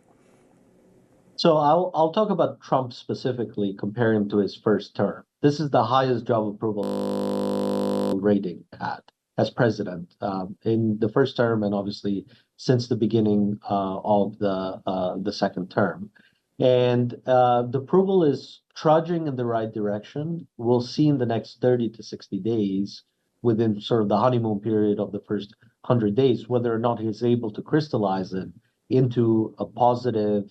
So I'll talk about Trump specifically, compare him to his first term. This is the highest job approval rating had as president in the first term, and obviously since the beginning of the second term. And the approval is trudging in the right direction. We'll see in the next 30 to 60 days, within sort of the honeymoon period of the first 100 days, whether or not he's able to crystallize it into a positive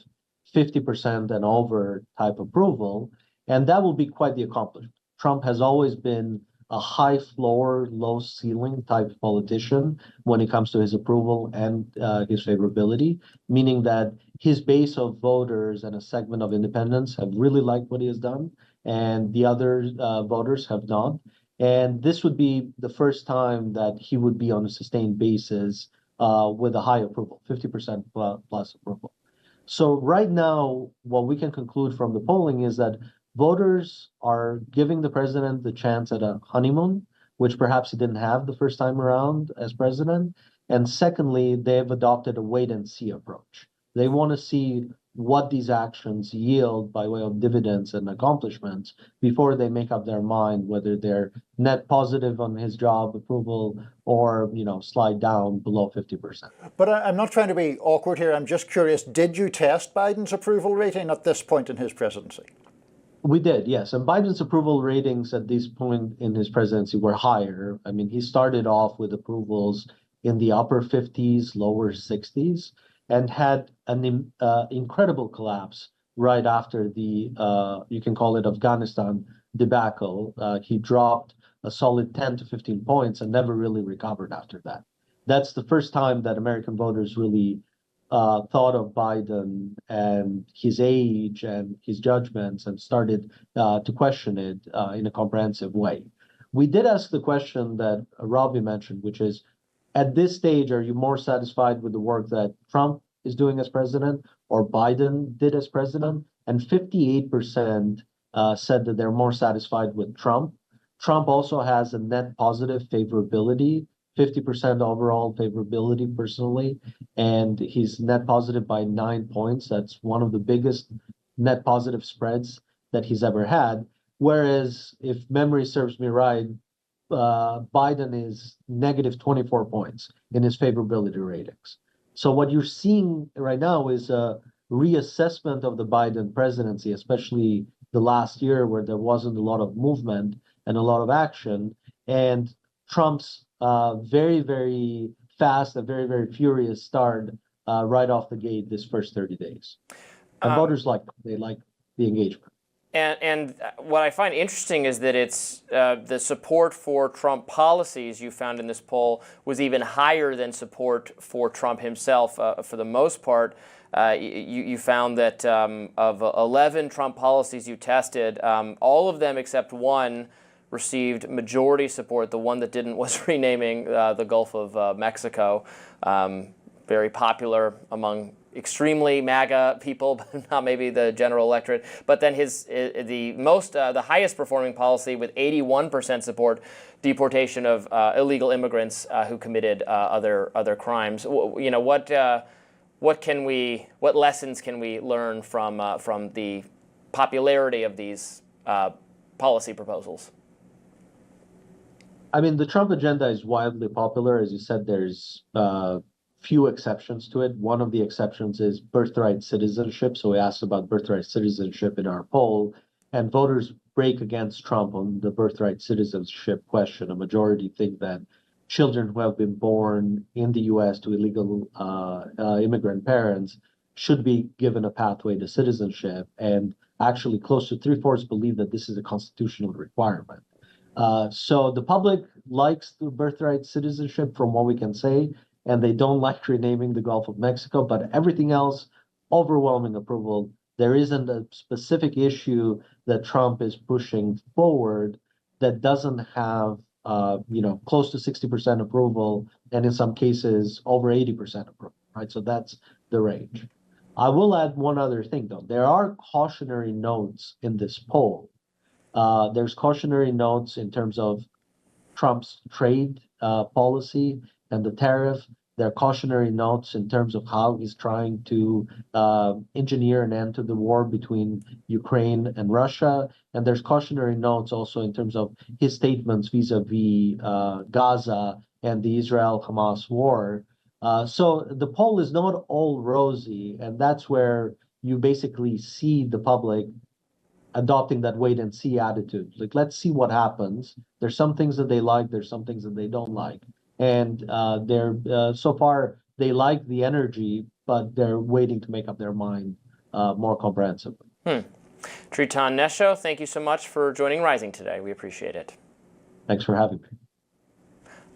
50% and over type approval, and that will be quite the accomplishment. Trump has always been a high floor, low ceiling type politician when it comes to his approval and his favorability, meaning that his base of voters and a segment of independents have really liked what he has done, and the other voters have not. And this would be the first time that he would be on a sustained basis with a high approval, 50% plus approval. So right now, what we can conclude from the polling is that voters are giving the president the chance at a honeymoon, which perhaps he didn't have the first time around as president. And secondly, they've adopted a wait and see approach. They want to see what these actions yield by way of dividends and accomplishments before they make up their mind whether they're net positive on his job approval or, slide down below 50%. But I'm not trying to be awkward here. I'm just curious, did you test Biden's approval rating at this point in his presidency? We did, yes. And Biden's approval ratings at this point in his presidency were higher. I mean, he started off with approvals in the upper 50s, lower 60s, and had an incredible collapse right after the, you can call it Afghanistan debacle. He dropped a solid 10 to 15 points and never really recovered after that. That's the first time that American voters really thought of Biden and his age and his judgments and started to question it in a comprehensive way. We did ask the question that Robbie mentioned, which is, at this stage, are you more satisfied with the work that Trump is doing as president or Biden did as president? And 58% said that they're more satisfied with Trump. Trump also has a net positive favorability, 50% overall favorability personally, and he's net positive by 9 points. That's one of the biggest net positive spreads that he's ever had. Whereas, if memory serves me right, Biden is negative 24 points in his favorability ratings. So what you're seeing right now is a reassessment of the Biden presidency, especially the last year where there wasn't a lot of movement and a lot of action, and Trump's very, very fast and very, very furious start right off the gate this first 30 days. And voters like them. They like the engagement. And what I find interesting is that it's the support for Trump policies you found in this poll was even higher than support for Trump himself. For the most part, you found that of 11 Trump policies you tested, all of them except one received majority support. The one that didn't was renaming the Gulf of Mexico. Very popular among extremely MAGA people, but not maybe the general electorate. But then the highest performing policy with 81% support, deportation of illegal immigrants who committed other crimes. What lessons can we learn from the popularity of these policy proposals? I mean, the Trump agenda is wildly popular. As you said, there's few exceptions to it. One of the exceptions is birthright citizenship. So we asked about birthright citizenship in our poll, and voters break against Trump on the birthright citizenship question. A majority think that children who have been born in the U.S. to illegal immigrant parents should be given a pathway to citizenship. And actually, close to 3/4 believe that this is a constitutional requirement. So the public likes the birthright citizenship from what we can say, and they don't like renaming the Gulf of Mexico, but everything else, overwhelming approval. There isn't a specific issue that Trump is pushing forward that doesn't have, close to 60% approval, and in some cases over 80% approval, right? So that's the range. I will add one other thing, though. There are cautionary notes in this poll. There's cautionary notes in terms of Trump's trade policy and the tariff. There are cautionary notes in terms of how he's trying to engineer an end to the war between Ukraine and Russia. And there's cautionary notes also in terms of his statements vis-a-vis Gaza and the Israel-Hamas war. So the poll is not all rosy, and that's where you basically see the public adopting that wait and see attitude. Like, let's see what happens. There's some things that they like, there's some things that they don't like. And so far they like the energy, but they're waiting to make up their mind more comprehensively. Triton Nesho, thank you so much for joining Rising today. We appreciate it. Thanks for having me.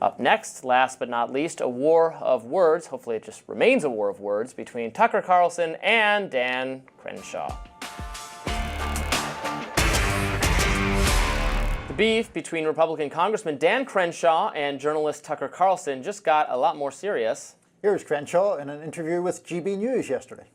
Up next, last but not least, a war of words, hopefully it just remains a war of words, between Tucker Carlson and Dan Crenshaw. The beef between Republican Congressman Dan Crenshaw and journalist Tucker Carlson just got a lot more serious. Here's Crenshaw in an interview with GB News yesterday.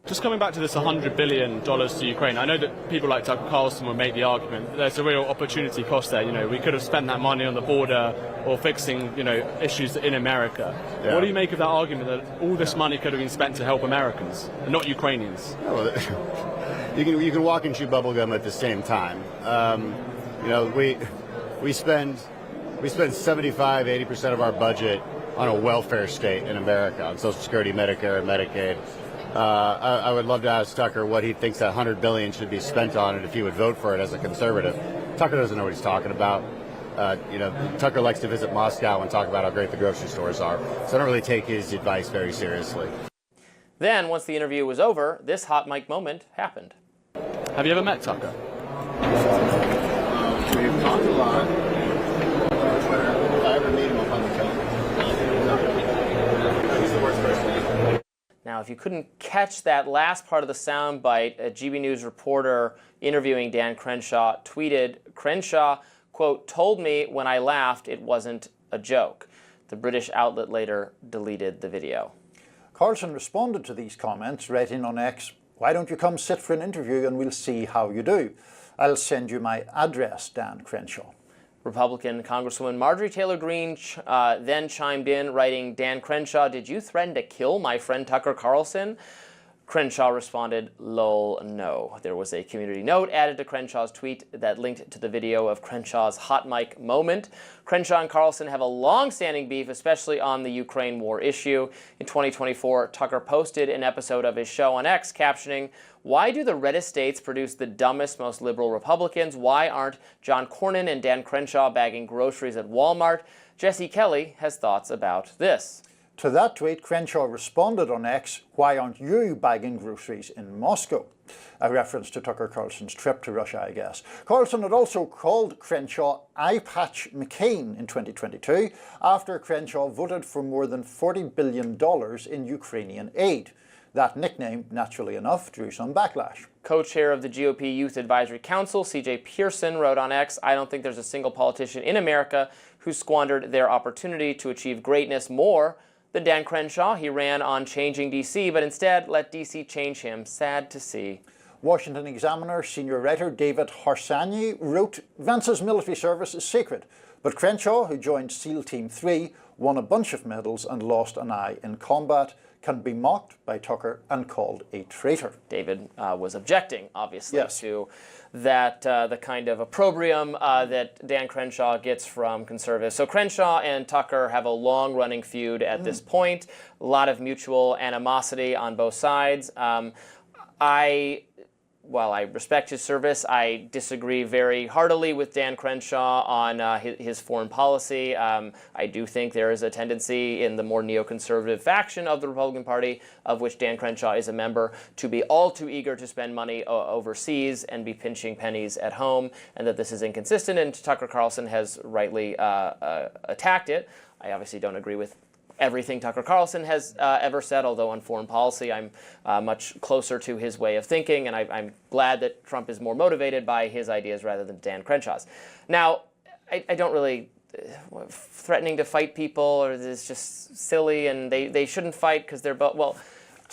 Just coming back to this $100 billion to Ukraine, I know that people like Tucker Carlson would make the argument that there's a real opportunity cost there. You know, we could have spent that money on the border or fixing, issues in America. Yeah. What do you make of that argument that all this money could have been spent to help Americans and not Ukrainians? Well, you can walk and chew bubblegum at the same time. We spend 75-80% of our budget on a welfare state in America, on Social Security, Medicare, and Medicaid. I would love to ask Tucker what he thinks that $100 billion should be spent on, and if he would vote for it as a conservative. Tucker doesn't know what he's talking about. Tucker likes to visit Moscow and talk about how great the grocery stores are. So I don't really take his advice very seriously. Then, once the interview was over, this hot mic moment happened. Have you ever met Tucker? We've talked a lot on Twitter. If I ever meet him, I'll probably kill him. He's the worst person. Now, if you couldn't catch that last part of the soundbite, a GB News reporter interviewing Dan Crenshaw tweeted, Crenshaw, quote, told me when I laughed it wasn't a joke. The British outlet later deleted the video. Carlson responded to these comments, writing on X, "Why don't you come sit for an interview and we'll see how you do. I'll send you my address, Dan Crenshaw." Republican Congresswoman Marjorie Taylor Greene then chimed in, writing, "Dan Crenshaw, did you threaten to kill my friend Tucker Carlson?" Crenshaw responded, "Lol, no." There was a community note added to Crenshaw's tweet that linked to the video of Crenshaw's hot mic moment. Crenshaw and Carlson have a long-standing beef, especially on the Ukraine war issue. In 2024, Tucker posted an episode of his show on X captioning, "Why do the reddest states produce the dumbest, most liberal Republicans? Why aren't John Cornyn and Dan Crenshaw bagging groceries at Walmart?" Jesse Kelly has thoughts about this. To that tweet, Crenshaw responded on X, "Why aren't you bagging groceries in Moscow?" A reference to Tucker Carlson's trip to Russia, I guess. Carlson had also called Crenshaw Eye Patch McCain in 2022 after Crenshaw voted for more than $40 billion in Ukrainian aid. That nickname, naturally enough, drew some backlash. Co-chair of the GOP Youth Advisory Council, CJ Pearson, wrote on X, "I don't think there's a single politician in America who squandered their opportunity to achieve greatness more than Dan Crenshaw. He ran on changing D.C., but instead let D.C. change him. Sad to see." Washington Examiner senior writer David Harsanyi wrote, "Vance's military service is sacred, but Crenshaw, who joined SEAL Team 3, won a bunch of medals and lost an eye in combat. can be mocked by Tucker and called a traitor. David was objecting, obviously, Yes. to that the kind of opprobrium that Dan Crenshaw gets from conservatives. So Crenshaw and Tucker have a long-running feud at this point, a lot of mutual animosity on both sides. While I respect his service, I disagree very heartily with Dan Crenshaw on his foreign policy. I do think there is a tendency in the more neoconservative faction of the Republican Party, of which Dan Crenshaw is a member, to be all too eager to spend money overseas and be pinching pennies at home, and that this is inconsistent, and Tucker Carlson has rightly attacked it. I obviously don't agree with everything Tucker Carlson has ever said, although on foreign policy I'm much closer to his way of thinking, and I'm glad that Trump is more motivated by his ideas rather than Dan Crenshaw's. Now, I don't really threatening to fight people is just silly, and they shouldn't fight because they're both, well,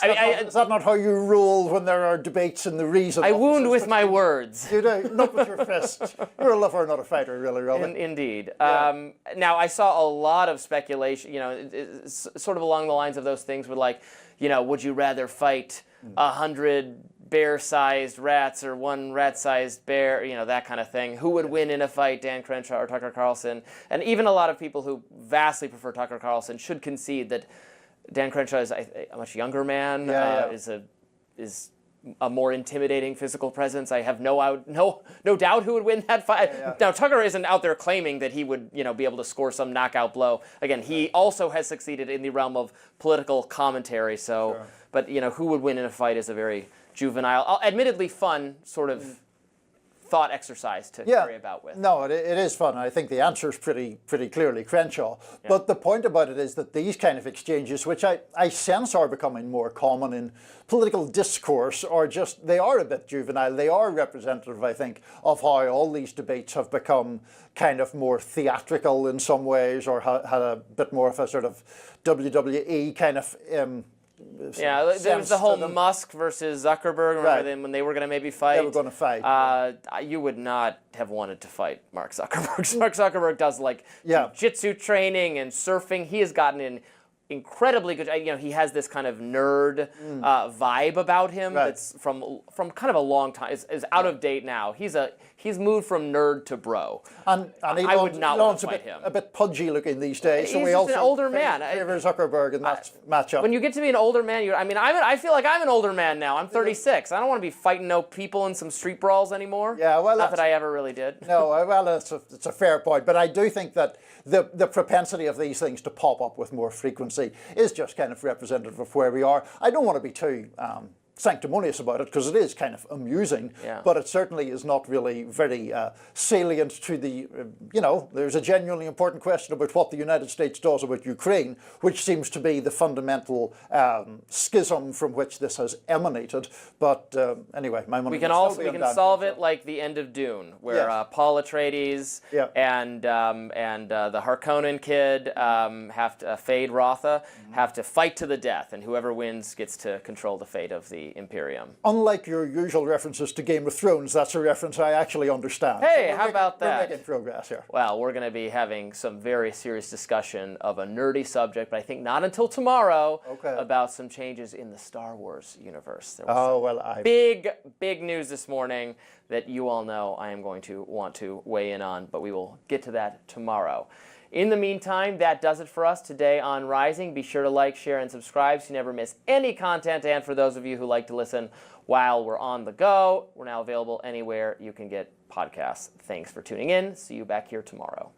Is that not how you rule when there are debates in the reason? I wound with my words. You do, not with your fists. You're a lover, not a fighter, really, Robin. Indeed. Yeah. Now, I saw a lot of speculation, it's sort of along the lines of those things where, would you rather fight 100 bear-sized rats or one rat-sized bear, that kind of thing. Who would win in a fight, Dan Crenshaw or Tucker Carlson? And even a lot of people who vastly prefer Tucker Carlson should concede that Dan Crenshaw is a much younger man, is a more intimidating physical presence. I have no doubt who would win that fight. Now, Tucker isn't out there claiming that he would be able to score some knockout blow. Again, he also has succeeded in the realm of political commentary. So, but who would win in a fight is a very juvenile, admittedly fun sort of thought exercise to carry about with. No, it is fun. I think the answer is pretty clearly Crenshaw. Yeah. But the point about it is that these kind of exchanges, which I sense are becoming more common in political discourse, they are a bit juvenile. They are representative, I think, of how all these debates have become kind of more theatrical in some ways, or had a bit more of a sort of WWE kind of there was the whole Musk versus Zuckerberg. Remember when they were going to maybe fight? They were going to fight. You would not have wanted to fight Mark Zuckerberg. Mark Zuckerberg does jiu-jitsu training and surfing. He has gotten in incredibly good. He has this kind of nerd vibe about him that's from kind of a long time. Is out of date now. He's moved from nerd to bro. And I would not want to fight him. A bit pudgy looking these days. He's just an older man. Favor Zuckerberg in that matchup. When you get to be an older man, I feel like I'm an older man now. I'm 36. I don't want to be fighting no people in some street brawls anymore. Yeah, well, not that I ever really did. No, well, it's a fair point, but I do think that the propensity of these things to pop up with more frequency is just kind of representative of where we are. I don't want to be too sanctimonious about it because it is kind of amusing, but it certainly is not really very salient to the, there's a genuinely important question about what the United States does about Ukraine, which seems to be the fundamental schism from which this has emanated. But anyway, my money we can solve it like the end of Dune, where Paul Atreides and the Harkonnen kid Fade Rotha have to fight to the death, and whoever wins gets to control the fate of the Imperium. Unlike your usual references to Game of Thrones, that's a reference I actually understand. Hey, so how about that? We're making progress here. Well, we're going to be having some very serious discussion of a nerdy subject, but I think not until tomorrow, about some changes in the Star Wars universe. There was big news this morning that you all know I am going to want to weigh in on, but we will get to that tomorrow. In the meantime, that does it for us today on Rising. Be sure to like, share, and subscribe so you never miss any content. And for those of you who like to listen while we're on the go, we're now available anywhere you can get podcasts. Thanks for tuning in. See you back here tomorrow.